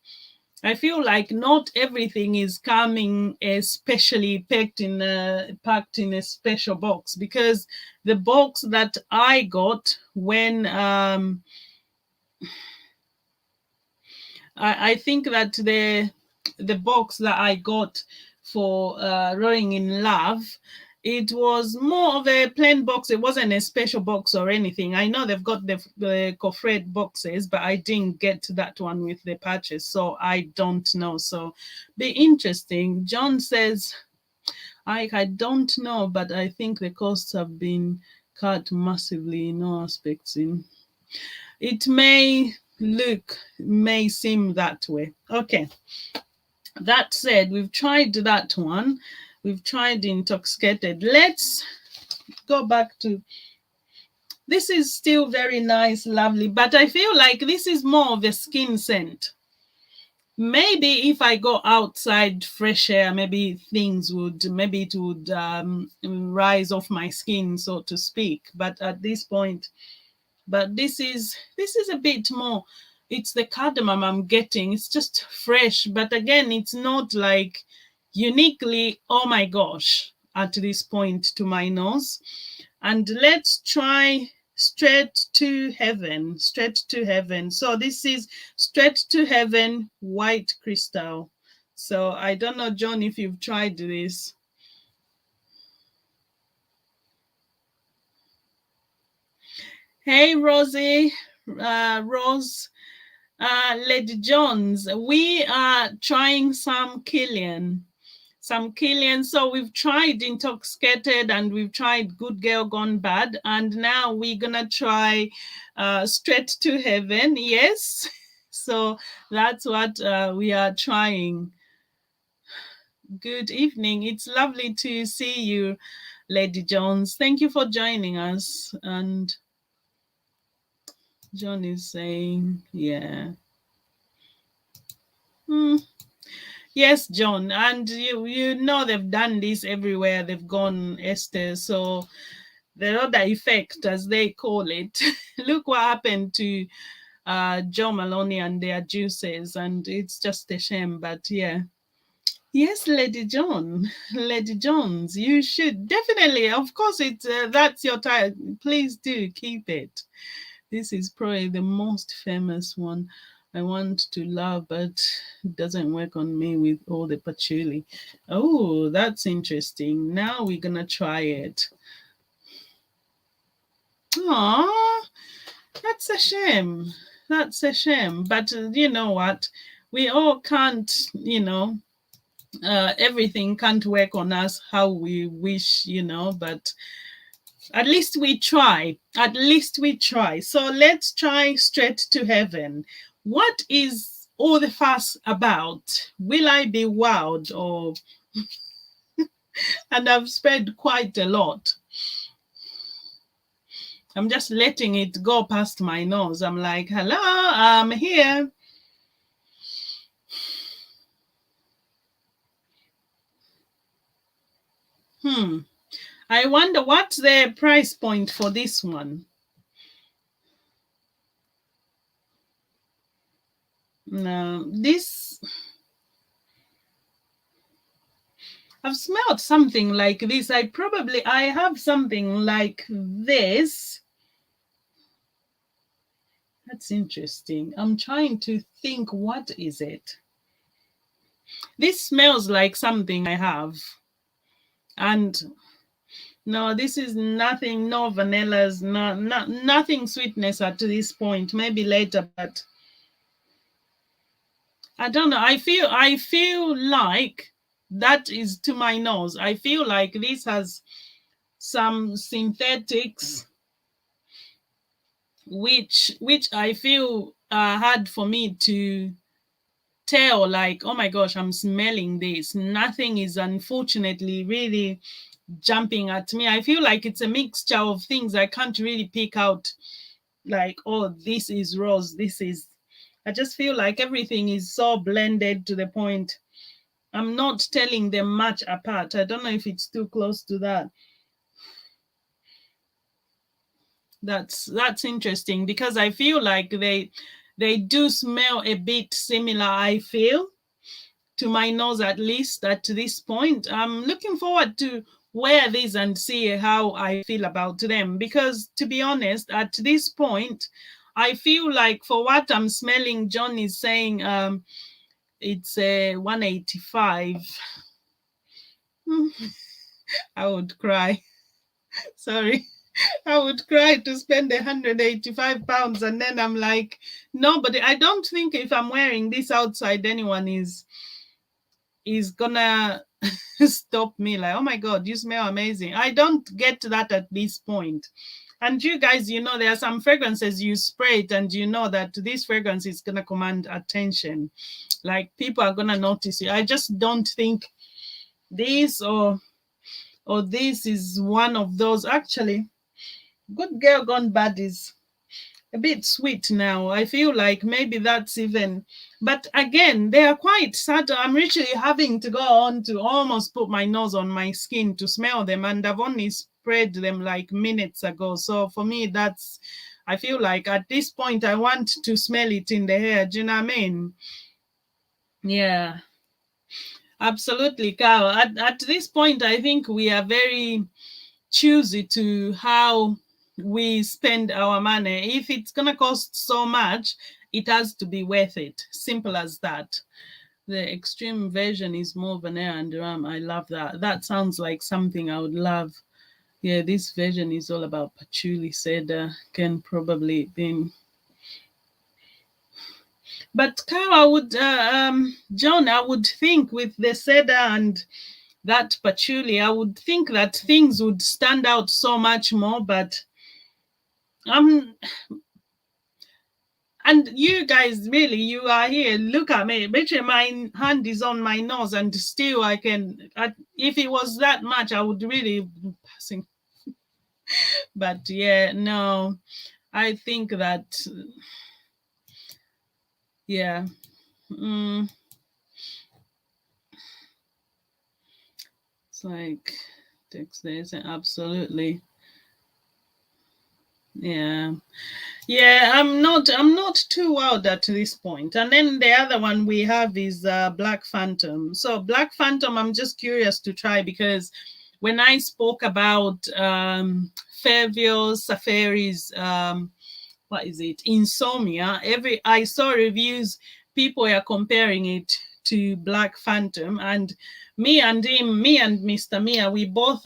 not everything is coming especially packed in a special box, because the box that I got when I think that the box that I got for Rowing in Love, it was more of a plain box. It wasn't a special box or anything. I know they've got the Cofred boxes, but I didn't get that one with the patches, so I don't know. So be interesting. John says, I don't know, but I think the costs have been cut massively in all aspects. It may seem that way. Okay. That said, we've tried that one. We've tried Intoxicated. Let's go back to, this is still very nice, lovely, but I feel like this is more of a skin scent. Maybe if I go outside, fresh air, maybe it would rise off my skin, so to speak. But at this point, this is a bit more, it's the cardamom I'm getting. It's just fresh, but again, it's not like uniquely, oh my gosh, at this point to my nose. And let's try Straight to Heaven. So this is Straight to Heaven White Crystal. So I don't know, John, if you've tried this. Hey, Rosie, Rose, Lady Jones, we are trying some Kilian. So we've tried Intoxicated and we've tried Good Girl Gone Bad, and now we're gonna try Straight to Heaven. Yes, so that's what we are trying. Good evening. It's lovely to see you, Lady Jones. Thank you for joining us. And John is saying, yeah. Yes, John, and you know they've done this everywhere they've gone, Esther. So the other effect, as they call it. Look what happened to Joe Maloney and their juices, and it's just a shame. But yeah. Yes, Lady Jones, you should definitely, of course, it's that's your title. Please do keep it. This is probably the most famous one I want to love, but it doesn't work on me with all the patchouli. Oh, that's interesting. Now we're gonna try it. Aww, that's a shame. But you know what? We all can't, everything can't work on us how we wish, but At least we try. At least we try. So let's try Straight to Heaven. What is all the fuss about? Will I be wowed or... And I've spent quite a lot. I'm just letting it go past my nose. I'm like, hello, I'm here. I wonder what's the price point for this one. No, this... I've smelled something like this. I have something like this. That's interesting. I'm trying to think, what is it? This smells like something I have. And no, this is nothing, no vanillas, nothing sweetness at this point. Maybe later, but I don't know. I feel like that is to my nose. I feel like this has some synthetics, which I feel hard for me to tell, like, oh my gosh, I'm smelling this. Nothing is unfortunately really jumping at me. I feel like it's a mixture of things. I can't really pick out like, oh, this is rose, this is... I just feel like everything is so blended to the point I'm not telling them much apart. I don't know if it's too close to that. That's interesting, because I feel like they do smell a bit similar, I feel, to my nose, at least at this point. I'm looking forward to wear these and see how I feel about them, because to be honest, at this point, I feel like for what I'm smelling, John is saying it's a 185. I would cry. Sorry. I would cry to spend 185 pounds, and then I'm like, nobody... I don't think if I'm wearing this outside, anyone is gonna stop me like, oh my god, you smell amazing. I don't get that at this point. And you guys, you know, there are some fragrances you spray it and you know that this fragrance is gonna command attention, like people are gonna notice you. I just don't think this or this is one of those. Actually, Good Girl Gone Bad is a bit sweet now. I feel like maybe that's even... But again, they are quite subtle. I'm literally having to go on to almost put my nose on my skin to smell them, and I've only sprayed them like minutes ago. So for me, that's... I feel like at this point, I want to smell it in the hair. Do you know what I mean? Yeah, absolutely, Carl. At this point, I think we are very choosy to how we spend our money. If it's gonna cost so much, it has to be worth it. Simple as that. The extreme version is more vanilla and rum. I love that. That sounds like something I would love. Yeah, this version is all about patchouli cedar. Can probably be... But Carl, I would, John, I would think with the cedar and that patchouli, I would think that things would stand out so much more. But and you guys, really, you are here. Look at me. Literally, my hand is on my nose, and still I can... if it was that much, I would really be passing. But yeah, no, I think that... yeah. It's like text this, absolutely. Yeah. I'm not too wild at this point. And then the other one we have is Black Phantom. So Black Phantom, I'm just curious to try, because when I spoke about Fairville Safari's what is it, Insomnia, I saw reviews, people are comparing it to Black Phantom, and me and Mr. Mia, we both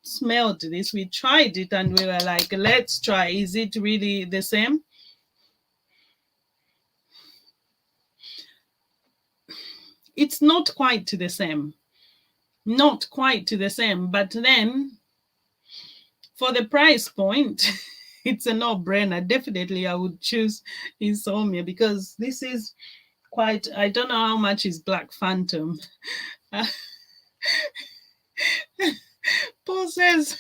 smelled this, we tried it, and we were like, let's try, is it really the same? It's not quite the same, but then For the price point, it's a no-brainer. Definitely, I would choose Insomnia because this is quite. I don't know how much is Black Phantom. Uh, Paul says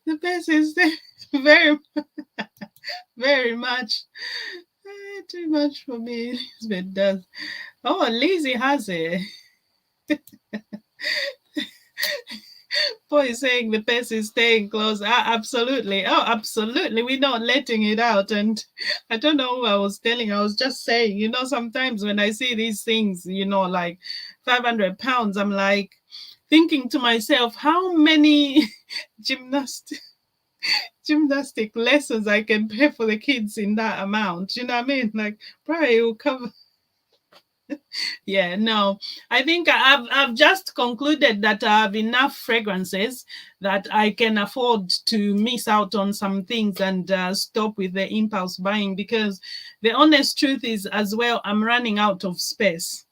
the best is very, very much. Too much for me. Elizabeth does. Oh, Lizzie has it. Boy is saying the best is staying close. Absolutely. Oh, absolutely. We're not letting it out. And I don't know who I was telling. I was just saying, sometimes when I see these things, like £500, I'm like thinking to myself, how many gymnastic lessons I can pay for the kids in that amount. You know what I mean? Like, probably it will cover. Yeah, no, I think I've just concluded that I have enough fragrances that I can afford to miss out on some things and stop with the impulse buying, because the honest truth is as well, I'm running out of space.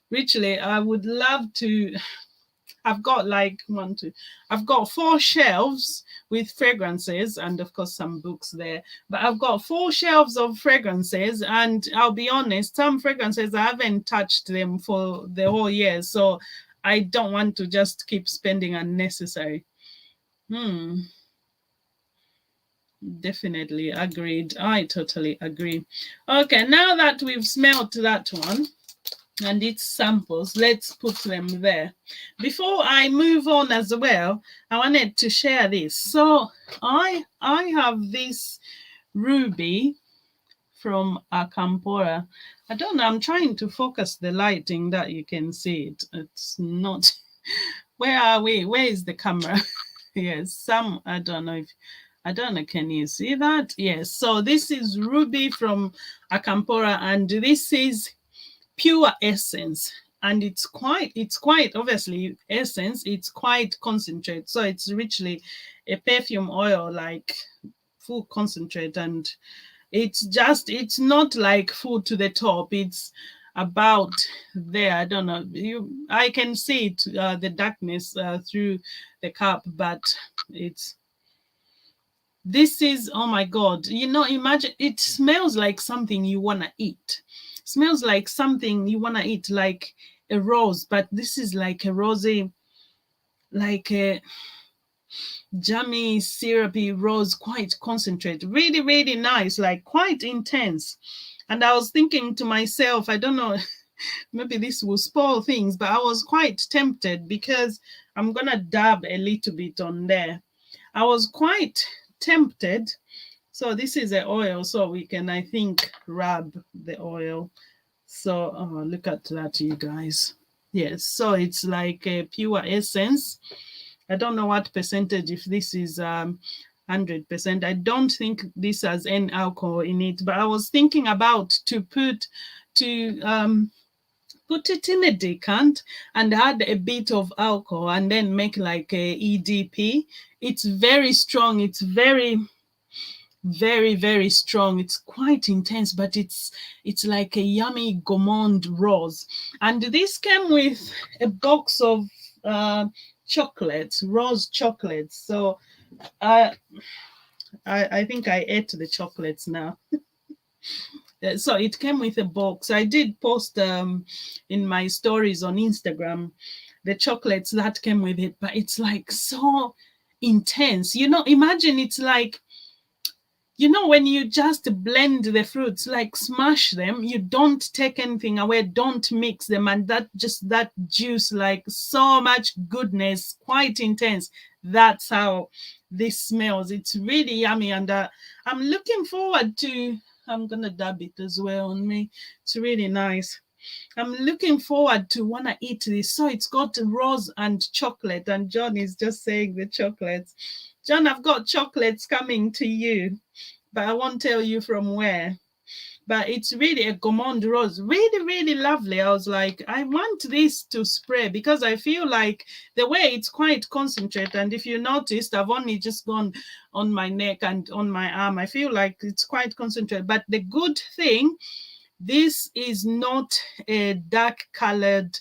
Richly, I would love to. I've got like I've got 4 shelves with fragrances and of course some books there. But I've got 4 shelves of fragrances, and I'll be honest, some fragrances I haven't touched them for the whole year. So I don't want to just keep spending unnecessary. Definitely agreed. I totally agree. Okay, now that we've smelt that one and its samples, let's put them there. Before I move on as well, I wanted to share this. So I have this ruby from Akampora. I don't know, I'm trying to focus the lighting that you can see it. It's not. Where are we? Where is the camera? Yes, I don't know, can you see that? Yes, so this is ruby from Akampora, and this is pure essence, and it's quite obviously essence, it's quite concentrate, so it's richly a perfume oil, like full concentrate, and it's not like full to the top, it's about there. I don't know, I can see it, the darkness through the cup, but this is, oh my god, imagine, it smells like something you want to eat. Smells like something you want to eat, like a rose, but this is like a rosy, like a jammy syrupy rose, quite concentrate, really really nice, like quite intense. And I was thinking to myself, I don't know, maybe this will spoil things, but I was quite tempted because I'm gonna dab a little bit on there. I was quite tempted. So this is the oil, so we can, I think, rub the oil. So look at that, you guys. Yes, so it's like a pure essence. I don't know what percentage, if this is 100%. I don't think this has any alcohol in it, but I was thinking about to put it in a decant and add a bit of alcohol and then make like a EDP. It's very strong. It's very, very, very strong. It's quite intense, but it's like a yummy gourmand rose. And this came with a box of chocolates, rose chocolates. So I think I ate the chocolates now. So it came with a box. I did post in my stories on Instagram the chocolates that came with it, but it's like so intense. Imagine it's like, when you just blend the fruits, like smash them, you don't take anything away, don't mix them, and that juice, like so much goodness, quite intense. That's how this smells. It's really yummy, and I'm looking forward to, I'm gonna dab it as well on me. It's really nice. I'm looking forward to wanna eat this. So it's got rose and chocolate, and John is just saying the chocolates. John, I've got chocolates coming to you, but I won't tell you from where. But it's really a gourmand rose, really, really lovely. I was like, I want this to spray because I feel like the way it's quite concentrated. And if you noticed, I've only just gone on my neck and on my arm. I feel like it's quite concentrated. But the good thing, this is not a dark colored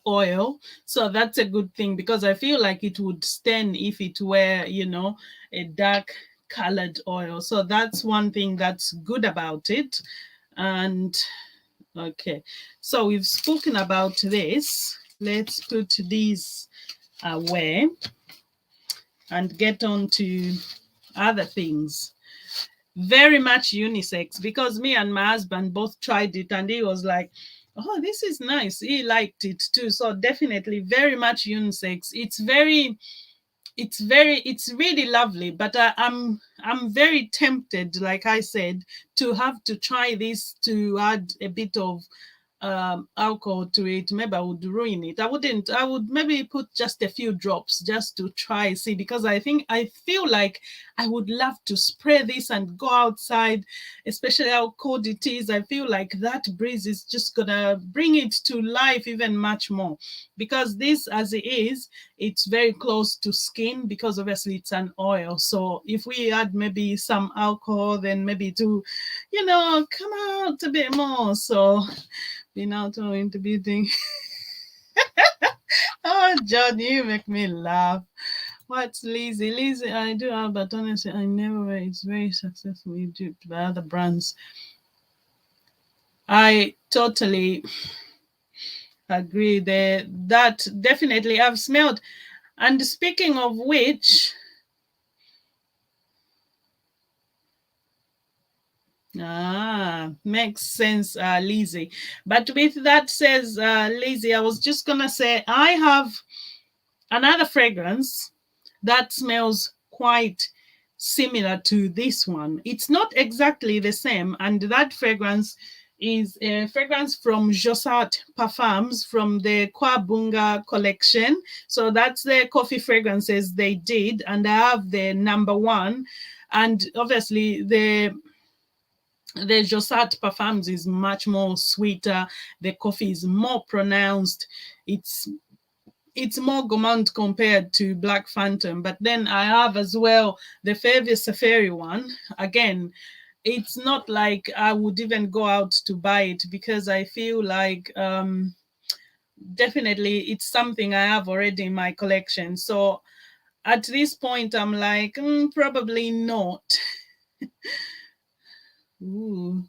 oil. So that's a good thing, because I feel like it would stain if it were, a dark colored oil. So that's one thing that's good about it. And okay, so we've spoken about this. Let's put these away and get on to other things. Very much unisex, because me and my husband both tried it and he was like, oh, this is nice. He liked it too. So definitely very much unisex. It's really lovely, but I'm very tempted, like I said, to have to try this, to add a bit of alcohol to it. Maybe I would ruin it. I would maybe put just a few drops just to try, see, because I feel like I would love to spray this and go outside, especially how cold it is. I feel like that breeze is just gonna bring it to life even much more, because this, as it is, it's very close to skin, because obviously it's an oil. So if we add maybe some alcohol, then maybe to, come out a bit more. So be now going to be thinking, oh, John, you make me laugh. What's lazy? Lazy, I do have, but honestly, I never wear. It's very successfully duped by other brands. I totally agree there. That definitely I've smelled. And speaking of which, makes sense, Lizzie. But with that says, Lizzie, I was just gonna say I have another fragrance that smells quite similar to this one. It's not exactly the same, and that fragrance is a fragrance from Josat Perfumes from the Kwabunga collection. So that's the coffee fragrances they did, and I have the number one. And obviously the Josat Perfumes is much more sweeter. The coffee is more pronounced. It's more gourmand compared to Black Phantom. But then I have as well the Fairview Safari one. Again, it's not like I would even go out to buy it, because I feel like definitely it's something I have already in my collection. So at this point, I'm like, probably not. Ooh.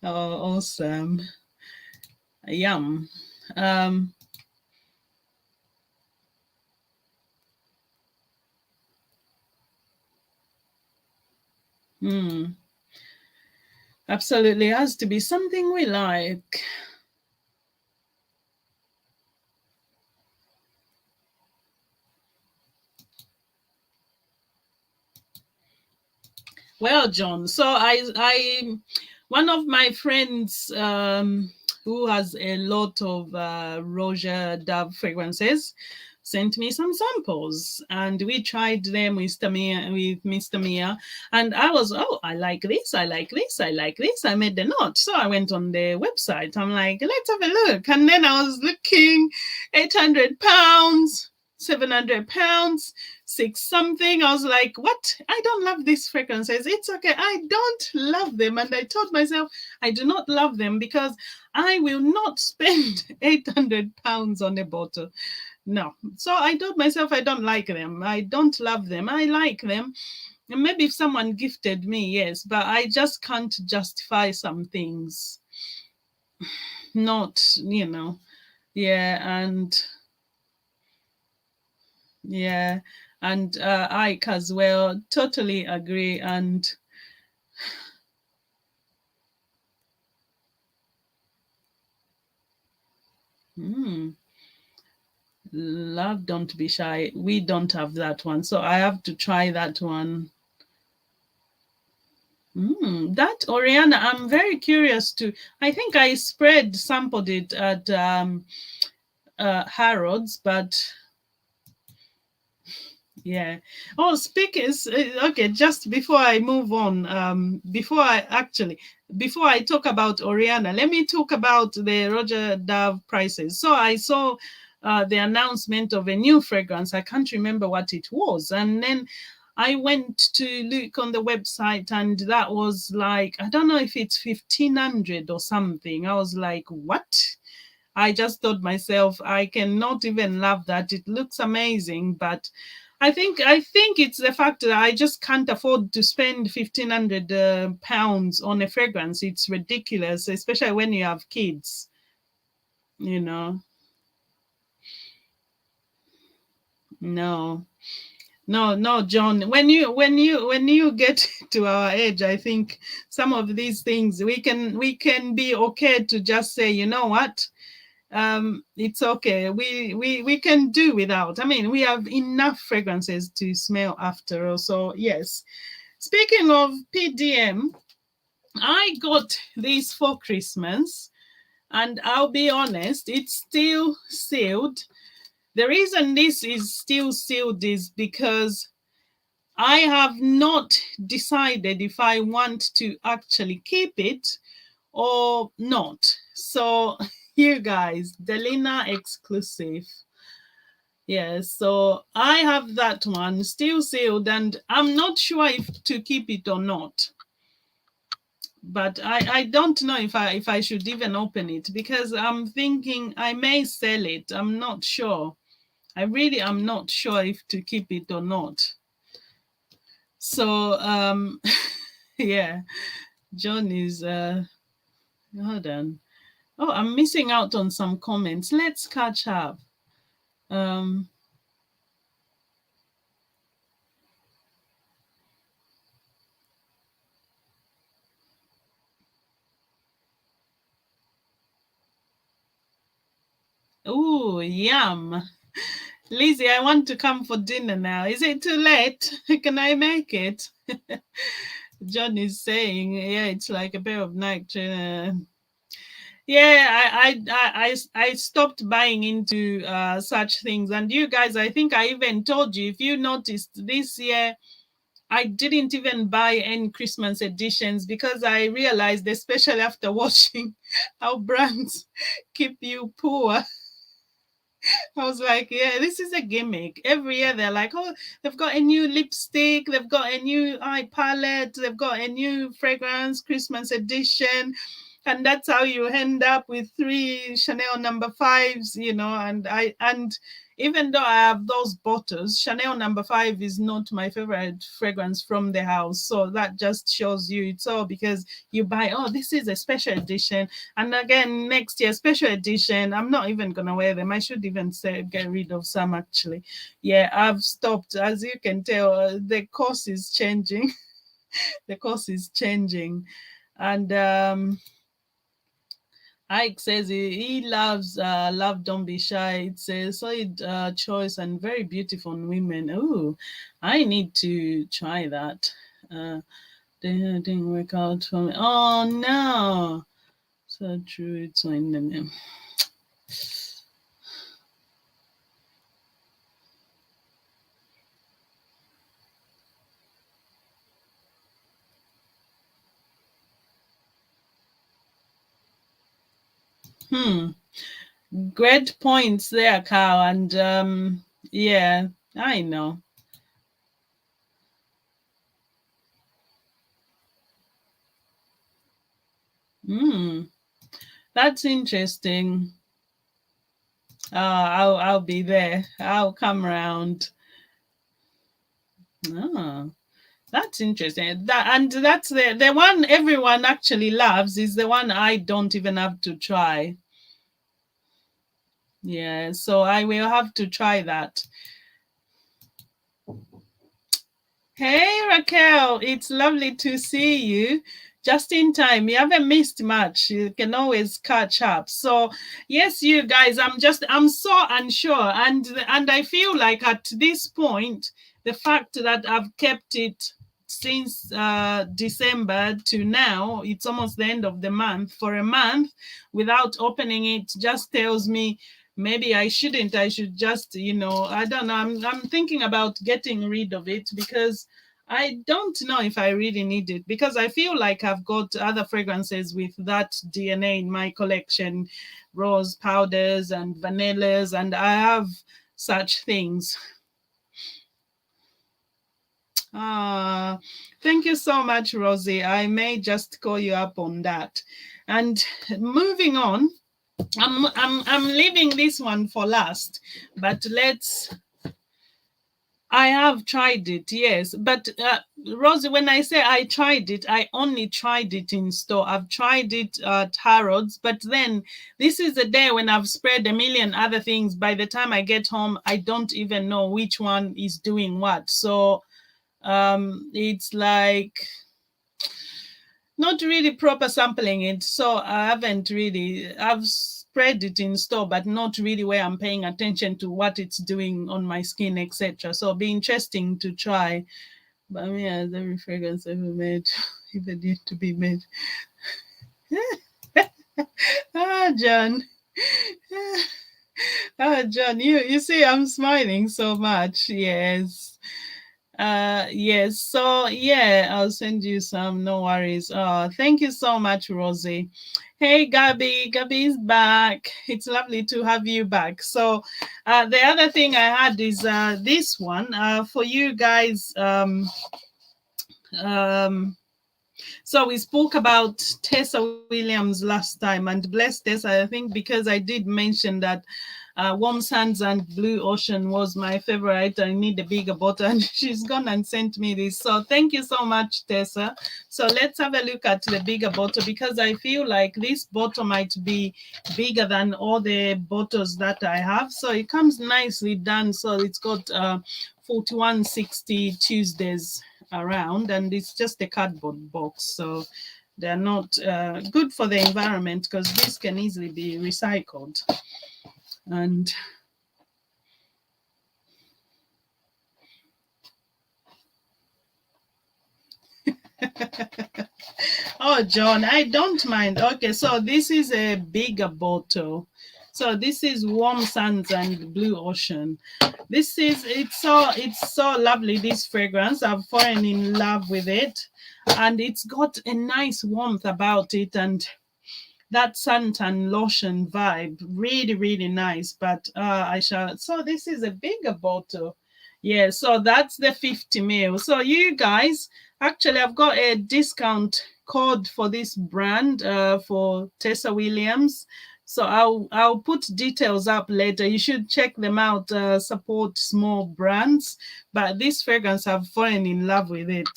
Oh, awesome. Yum. Um, Absolutely has to be something we like. Well, John, so one of my friends who has a lot of Roger Dove fragrances sent me some samples, and we tried them with Mr. Mia, and I was, oh, I like this, I like this, I like this. I made the note, so I went on the website. I'm like, let's have a look, and then I was looking, £800, £700, six something. I was like, what? I don't love these fragrances. It's okay. I don't love them. And I told myself I do not love them, because I will not spend £800 on a bottle. No. So I told myself I don't like them. I don't love them. I like them. And maybe if someone gifted me, yes, but I just can't justify some things. Not, yeah, yeah, and Ike as well. Totally agree. And love, don't be shy. We don't have that one, so I have to try that one. That Oriana, I'm very curious to. I think I sampled it at Harrods, but yeah. Oh, speaking. Okay, just before I move on, before I talk about Oriana, let me talk about the Roger Dove prices. So I saw the announcement of a new fragrance. I can't remember what it was, and then I went to look on the website and that was like, I don't know if it's 1500 or something. I was like, what? I just thought myself, I cannot even love that. It looks amazing, but I think it's the fact that I just can't afford to spend 1,500 pounds on a fragrance. It's ridiculous, especially when you have kids. You know, no, no, John. When you get to our age, I think some of these things we can be okay to just say, you know what, it's okay, we can do without. I mean, we have enough fragrances to smell after all. So yes, speaking of PDM, I got these for Christmas, and I'll be honest, it's still sealed. The reason this is still sealed is because I have not decided if I want to actually keep it or not. So, you guys, Delina exclusive. Yes, so I have that one still sealed, and I'm not sure if to keep it or not. But I don't know if I should even open it, because I'm thinking I may sell it. I'm not sure. I really am not sure if to keep it or not. So yeah, John is hold on. Oh, I'm missing out on some comments. Let's catch up. Um oh, yum. Lizzie, I want to come for dinner now. Is it too late? Can I make it? John is saying, yeah, it's like a pair of Nike. Yeah, I stopped buying into such things. And you guys, I think I even told you, if you noticed this year, I didn't even buy any Christmas editions, because I realized, especially after watching how brands keep you poor, I was like, yeah, this is a gimmick. Every year they're like, oh, they've got a new lipstick, they've got a new eye palette, they've got a new fragrance, Christmas edition. And that's how you end up with 3 Chanel No. 5s, and even though I have those bottles, Chanel No. 5 is not my favorite fragrance from the house. So that just shows you it's all because you buy, oh, this is a special edition. And again, next year, special edition. I'm not even going to wear them. I should even say, get rid of some, actually. Yeah, I've stopped. As you can tell, the course is changing. The course is changing. And Ike says he loves Love Don't Be Shy. It's a solid choice and very beautiful on women. Oh, I need to try that. Didn't work out for me. Oh no. So true, it's in the name. Great points there, Carl. And yeah, I know. That's interesting. I'll be there. I'll come around. Oh, that's interesting. That's the one everyone actually loves is the one I don't even have to try. Yeah, so I will have to try that. Hey Raquel, it's lovely to see you. Just in time. You haven't missed much. You can always catch up. So yes, you guys, I'm so unsure. And I feel like at this point, the fact that I've kept it since December to now, it's almost the end of the month, for a month without opening it, just tells me maybe I shouldn't. I should just, I don't know. I'm thinking about getting rid of it, because I don't know if I really need it, because I feel like I've got other fragrances with that DNA in my collection, rose powders and vanillas, and I have such things. Ah, thank you so much, Rosie. I may just call you up on that. And moving on, I'm leaving this one for last, but let's. I have tried it, yes. But Rosie, when I say I tried it, I only tried it in store. I've tried it at Harrods, but then this is a day when I've spread a million other things. By the time I get home, I don't even know which one is doing what. So it's like not really proper sampling it. So I haven't really, I've spread it in store, but not really where I'm paying attention to what it's doing on my skin, etc. So it'll be interesting to try. But I mean, as every fragrance ever made, if it need to be made. Ah, John. Ah, John, you see, I'm smiling so much. Yes. Yes. So yeah, I'll send you some. No worries. Thank you so much, Rosie. Hey, Gabby. Gabby's back. It's lovely to have you back. So, the other thing I had is this one for you guys. Um, so we spoke about Tessa Williams last time, and bless Tessa, I think because I did mention that Warm Sands and Blue Ocean was my favorite. I need a bigger bottle, and she's gone and sent me this. So thank you so much, Tessa. So let's have a look at the bigger bottle because I feel like this bottle might be bigger than all the bottles that I have. So it comes nicely done. So it's got 4160 Tuesdays around, and it's just a cardboard box. So they're not good for the environment because this can easily be recycled. And oh, John, I don't mind. Okay, so this is a bigger bottle. So this is Warm Sands and Blue Ocean. This is it's so lovely, this fragrance. I've fallen in love with it. And it's got a nice warmth about it, and that suntan lotion vibe, really really nice. But I shall, so this is a bigger bottle. Yeah, so that's the 50 ml. So you guys, actually I've got a discount code for this brand for Tessa Williams. So I'll put details up later. You should check them out. Support small brands. But this fragrance, I've fallen in love with it.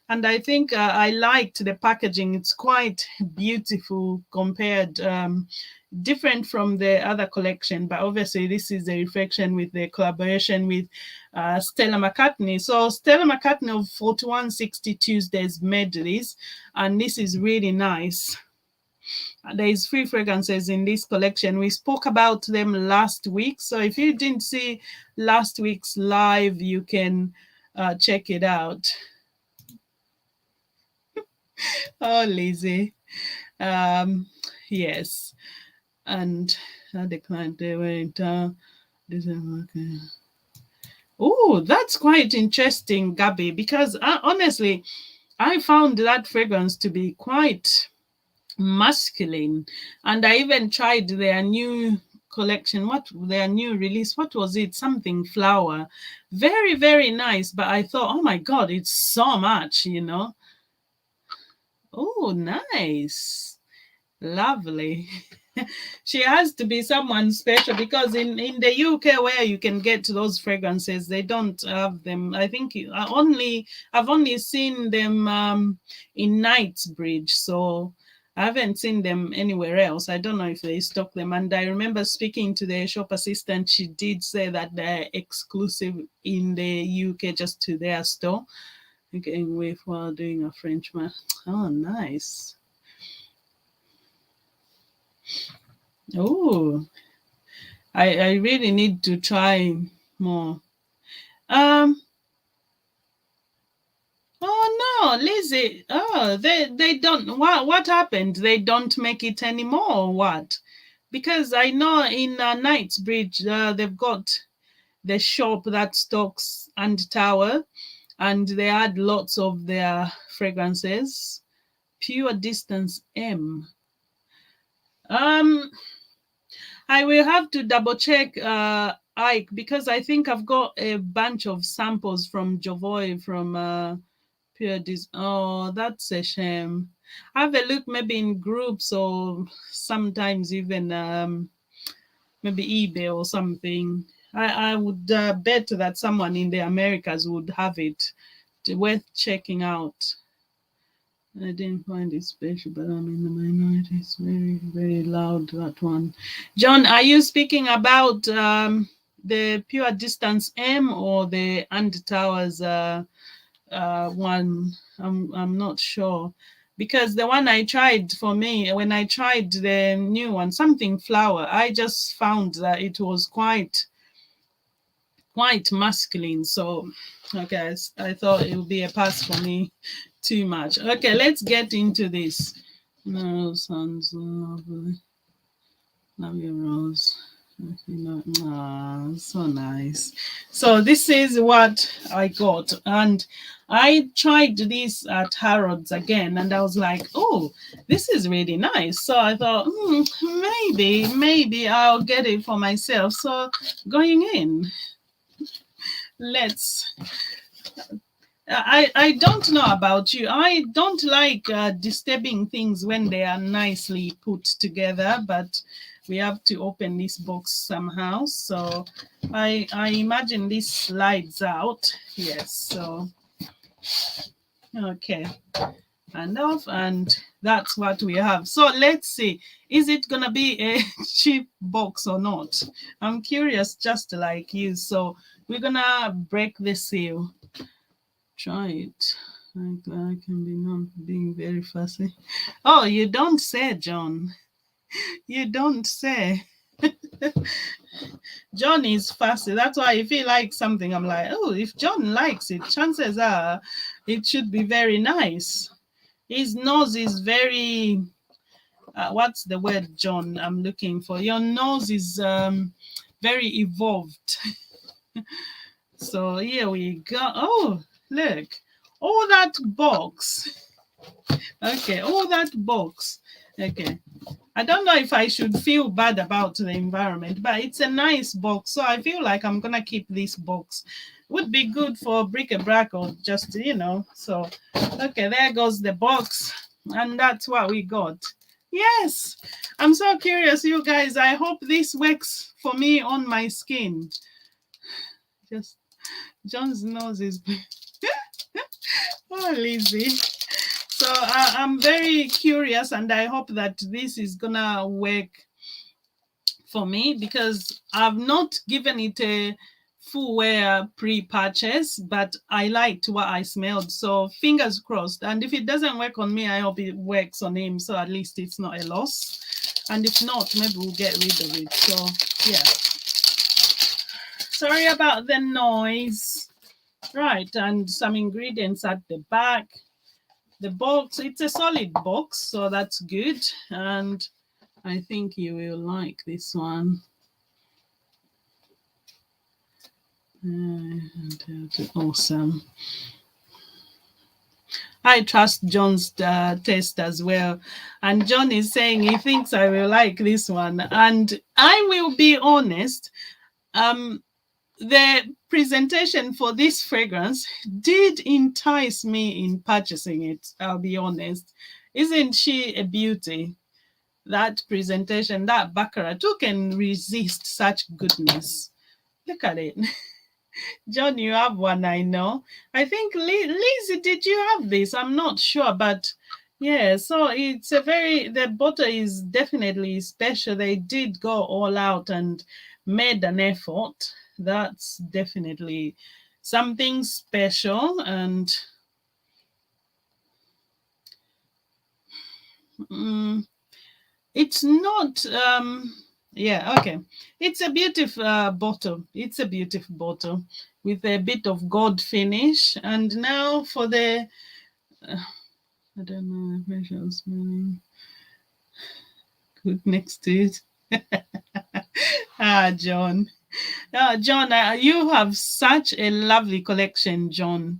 And I think I liked the packaging. It's quite beautiful compared, different from the other collection. But obviously, this is a reflection with the collaboration with Stella McCartney. So Stella McCartney of 4160 Tuesdays made this, and this is really nice. There is free fragrances in this collection. We spoke about them last week. So if you didn't see last week's live, you can check it out. Oh, Lizzie. Yes. And I declined they went okay. Oh, that's quite interesting, Gabby, because honestly, I found that fragrance to be quite masculine. And I even tried their new collection, what their new release, what was it? Something flower. Very, very nice. But I thought, oh my God, it's so much, you know. Oh, nice. Lovely. She has to be someone special because in the UK where you can get those fragrances, they don't have them. I think I've only seen them in Knightsbridge, so I haven't seen them anywhere else. I don't know if they stock them. And I remember speaking to the shop assistant. She did say that they're exclusive in the UK, just to their store. Getting away while doing a Frenchman. Oh, nice. Oh, I really need to try more. Um. Oh no, Lizzie. Oh, they don't. What happened? They don't make it anymore, or what? Because I know in Knightsbridge they've got the shop that stocks and Tower, and they had lots of their fragrances. Pure Distance M. Um, I will have to double check Ike, because I think I've got a bunch of samples from Jovoy from Pure Dis. Oh, that's a shame. Have a look maybe in groups or sometimes even maybe eBay or something. I would bet that someone in the Americas would have it. Worth checking out. I didn't find it special, but I'm in the minority. It's very, very loud, that one. John, are you speaking about the Pure Distance M or the Andy Towers one? I'm not sure. Because the one I tried for me, when I tried the new one, something flower, I just found that it was quite masculine. So, okay, I thought it would be a pass for me. Too much. Okay, let's get into this. No, sounds lovely. Love your rose. So nice. So this is what I got, and I tried this at Harrods again, and I was like, oh, this is really nice. So I thought, maybe I'll get it for myself. So going in, let's I don't know about you. I don't like disturbing things when they are nicely put together, but we have to open this box somehow. So I imagine this slides out. Yes. So okay, and off, and that's what we have. So let's see, is it gonna be a cheap box or not? I'm curious, just like you. So we're gonna break the seal. Try it. I can be not being very fussy. Oh, you don't say, John. You don't say. John is fussy. That's why if he likes something, I'm like, oh, if John likes it, chances are it should be very nice. His nose is very, what's the word, John, I'm looking for? Your nose is very evolved. So here we go. Oh, look. All that box. Okay, all that box. Okay. I don't know if I should feel bad about the environment, but it's a nice box. So I feel like I'm going to keep this box. Would be good for bric-a-brac or just, So, okay, there goes the box. And that's what we got. Yes. I'm so curious, you guys. I hope this works for me on my skin. Just John's nose is... Oh, Lizzie. So I'm very curious, and I hope that this is gonna work for me, because I've not given it a full wear pre-purchase, but I liked what I smelled. So fingers crossed. And if it doesn't work on me, I hope it works on him. So at least it's not a loss. And if not, maybe we'll get rid of it. So yeah. Sorry about the noise. Right, and some ingredients at the back. The box, it's a solid box, so that's good. And I think you will like this one. Awesome. I trust John's taste as well. And John is saying he thinks I will like this one. And I will be honest, the presentation for this fragrance did entice me in purchasing it. I'll be honest. Isn't she a beauty? That presentation, that baccarat, who can resist such goodness? Look at it. John, you have one, I know. I think, Lizzie, did you have this? I'm not sure, but yeah, so it's the bottle is definitely special. They did go all out and made an effort. That's definitely something special. And it's not okay, it's a beautiful bottle. It's a beautiful bottle with a bit of gold finish. And now for the I don't know if I shall smelling good next to it. John. John, you have such a lovely collection, John.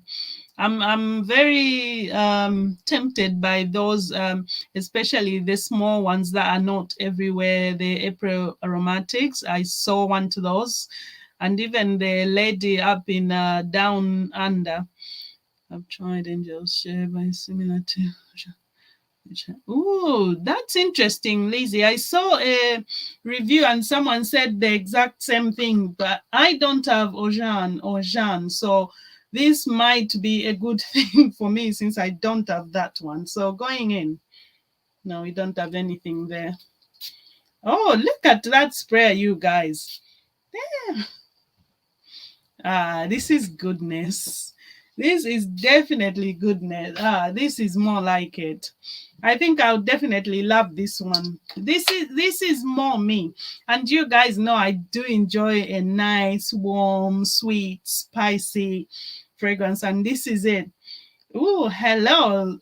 I'm very tempted by those, especially the small ones that are not everywhere. The April aromatics. I saw one to those. And even the lady up in down under, I've tried Angel's Share by similar to. Oh, that's interesting, Lizzie. I saw a review and someone said the exact same thing, but I don't have Ojan or Jean, so this might be a good thing for me since I don't have that one. So going in, no, we don't have anything there. Oh, look at that sprayer, you guys. This is goodness. This is definitely goodness. This is more like it. I think I'll definitely love this one. This is more me. And you guys know I do enjoy a nice, warm, sweet, spicy fragrance. And this is it. Oh, hello.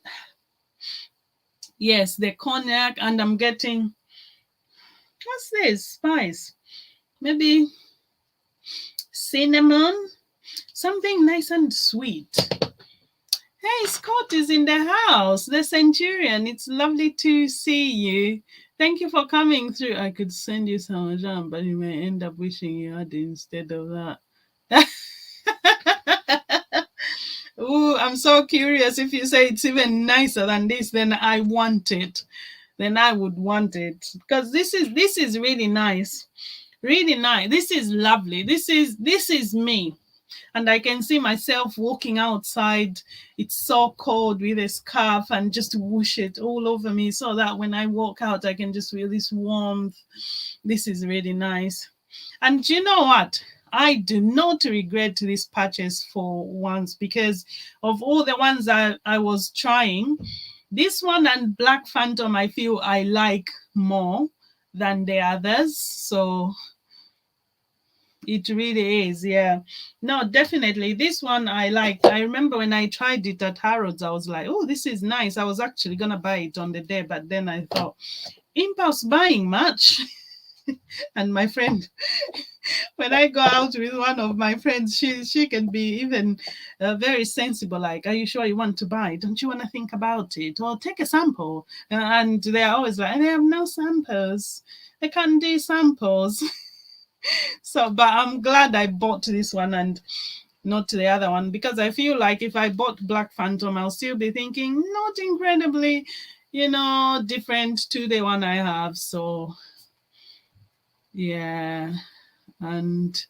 Yes, the cognac, and I'm getting, what's this? Spice. Maybe cinnamon. Something nice and sweet. Hey, Scott is in the house. The Centurion. It's lovely to see you. Thank you for coming through. I could send you some jam, but you may end up wishing you had instead of that. Ooh, I'm so curious. If you say it's even nicer than this, then I want it. Then I would want it because this is really nice, really nice. This is lovely. This is me. And I can see myself walking outside. It's so cold with a scarf and just whoosh it all over me so that when I walk out, I can just feel this warmth. This is really nice. And you know what? I do not regret this purchase for once because of all the ones I was trying. This one and Black Phantom, I feel I like more than the others. So it really is, yeah. No, definitely. This one I liked. I remember when I tried it at Harrods, I was like, oh, this is nice. I was actually going to buy it on the day, but then I thought, impulse buying much. And my friend, when I go out with one of my friends, she can be even very sensible. Like, are you sure you want to buy? Don't you want to think about it? Or take a sample. And they're always like, they have no samples. They can't do samples. So, but I'm glad I bought this one and not the other one because I feel like if I bought Black Phantom, I'll still be thinking not incredibly, different to the one I have. So, yeah, and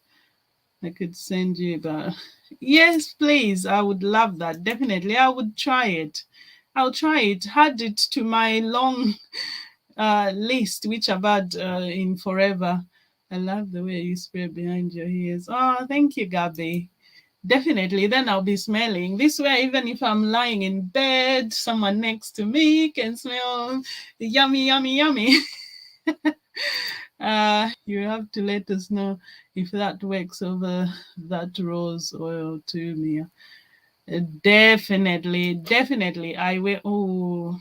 I could send you, but yes, please, I would love that. Definitely, I would try it. I'll try it. Add it to my long list, which I've had in forever. I love the way you spray behind your ears. Oh, thank you, Gabby. Definitely, then I'll be smelling. This way, even if I'm lying in bed, someone next to me can smell yummy, yummy, yummy. You have to let us know if that works over that rose oil too, Mia. Definitely, definitely. I will. Oh,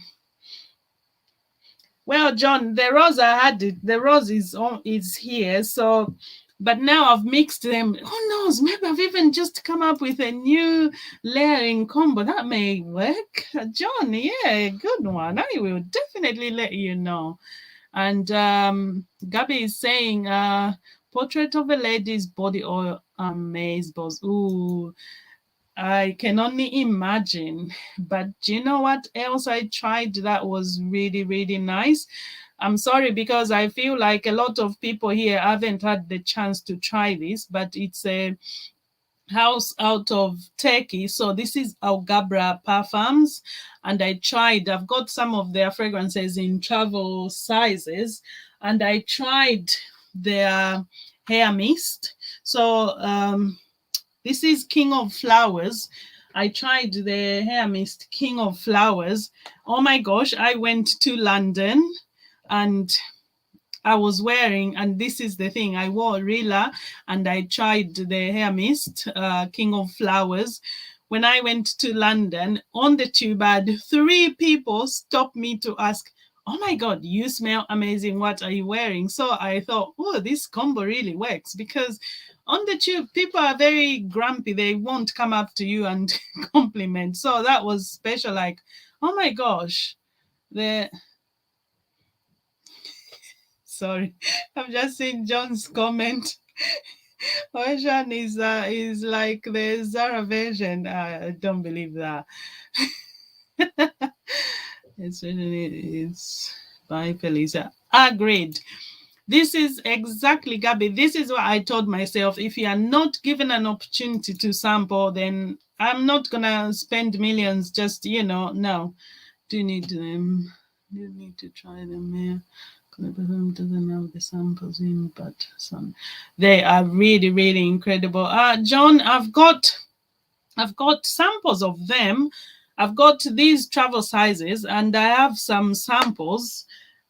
well, John, the rose I had it. The rose is here. So, but now I've mixed them. Who knows? Maybe I've even just come up with a new layering combo that may work. John, yeah, good one. I will definitely let you know. And Gabby is saying, portrait of a lady's body oil amaze balls. Ooh, I can only imagine. But do you know what else I tried that was really, really nice? I'm sorry because I feel like a lot of people here haven't had the chance to try this, but it's a house out of Turkey. So this is Algabra Perfumes, and I've got some of their fragrances in travel sizes, and I tried their hair mist. So this is King of Flowers. I tried the hair mist King of Flowers. Oh my gosh, I went to London and I was wearing, and this is the thing, I wore Rila and I tried the hair mist, King of Flowers. When I went to London on the tube, I had three people stop me to ask, oh my God, you smell amazing. What are you wearing? So I thought, oh, this combo really works because on the tube, people are very grumpy. They won't come up to you and compliment. So that was special. Like, oh my gosh, the sorry, I've just seen John's comment. Ocean is like the Zara version. I don't believe that. It's by Felicia. Agreed. This is exactly, Gabby. This is what I told myself. If you are not given an opportunity to sample, then I'm not gonna spend millions. Just no. Do you need them? Do you need to try them here? Perfume doesn't have the samples in, but some they are really, really incredible. John, I've got samples of them. I've got these travel sizes, and I have some samples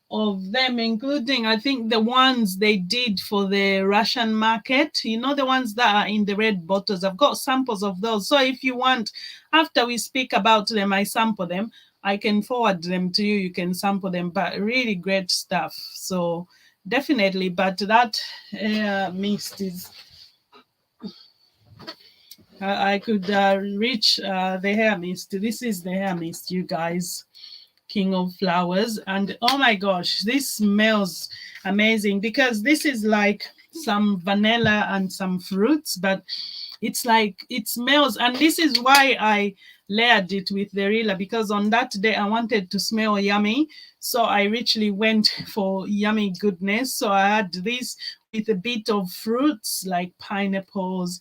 of them, including I think the ones they did for the Russian market. The ones that are in the red bottles. I've got samples of those. So if you want, after we speak about them, I sample them. I can forward them to you. You can sample them, but really great stuff. So definitely. But that mist is. I could reach the hair mist. This is the hair mist, you guys. King of Flowers. And oh my gosh, this smells amazing because this is like some vanilla and some fruits, but it's like it smells. And this is why I layered it with the Rilla, because on that day I wanted to smell yummy. So I richly went for yummy goodness. So I had this with a bit of fruits like pineapples,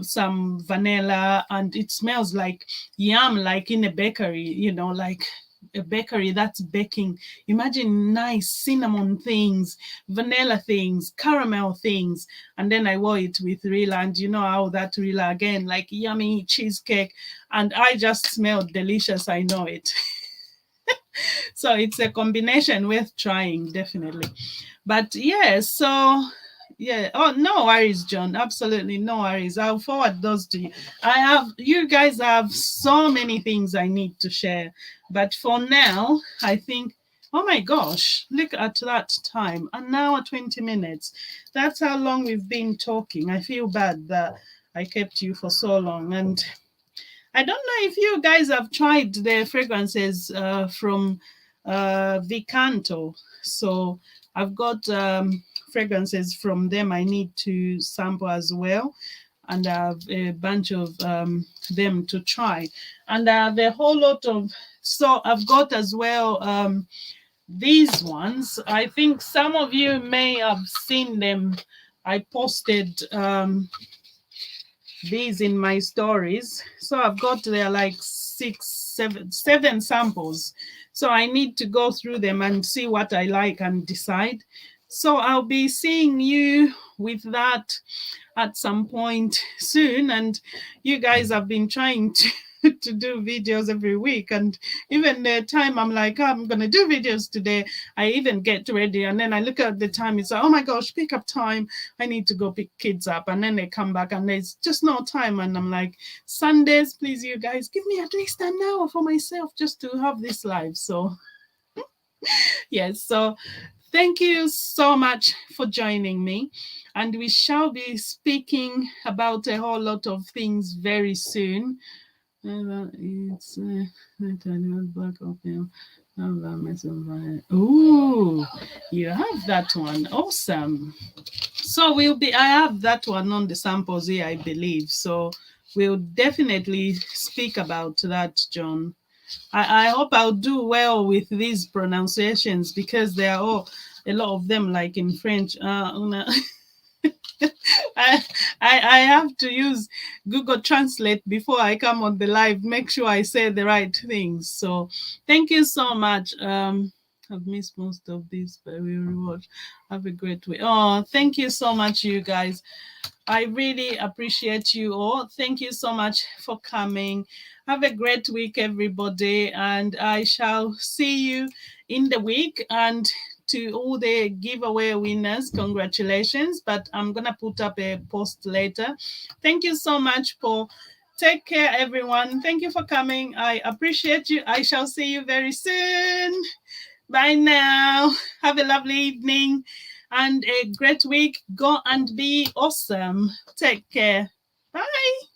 some vanilla, and it smells like yum, like in a bakery, like a bakery that's baking. Imagine nice cinnamon things, vanilla things, caramel things. And then I wore it with Rilla, and you know how that Rilla again, like yummy cheesecake. And I just smelled delicious. I know it. So it's a combination worth trying, definitely. But yeah, so yeah. Oh, no worries, John. Absolutely no worries. I'll forward those to you. You guys have so many things I need to share. But for now, I think, oh my gosh, look at that time. An hour, 20 minutes. That's how long we've been talking. I feel bad that I kept you for so long. And I don't know if you guys have tried the fragrances from Vicanto. So I've got fragrances from them I need to sample as well. And I have a bunch of them to try. And I have a whole lot of, so I've got as well these ones. I think some of you may have seen them. I posted these in my stories. So I've got there like seven samples. So I need to go through them and see what I like and decide. So I'll be seeing you with that at some point soon. And you guys have been trying to to do videos every week, and even the time I'm like, oh, I'm gonna do videos today, I even get ready and then I look at the time, it's like, oh my gosh, pick up time, I need to go pick kids up, and then they come back and there's just no time, and I'm like, Sundays, please, you guys, give me at least an hour for myself just to have this live. So yes, so thank you so much for joining me, and we shall be speaking about a whole lot of things very soon. It's back open. Ooh, you have that one. Awesome. So I have that one on the samples here, I believe. So we'll definitely speak about that, John. I hope I'll do well with these pronunciations because they are all a lot of them like in French. I, I have to use Google Translate before I come on the live. Make sure I say the right things. So thank you so much. I've missed most of this, but we will watch. Have a great week. Oh, thank you so much, you guys. I really appreciate you all. Thank you so much for coming. Have a great week, everybody, and I shall see you in the week. And to all the giveaway winners, congratulations. But I'm going to put up a post later. Thank you so much for take care, everyone. Thank you for coming. I appreciate you. I shall see you very soon. Bye now. Have a lovely evening and a great week. Go and be awesome. Take care. Bye.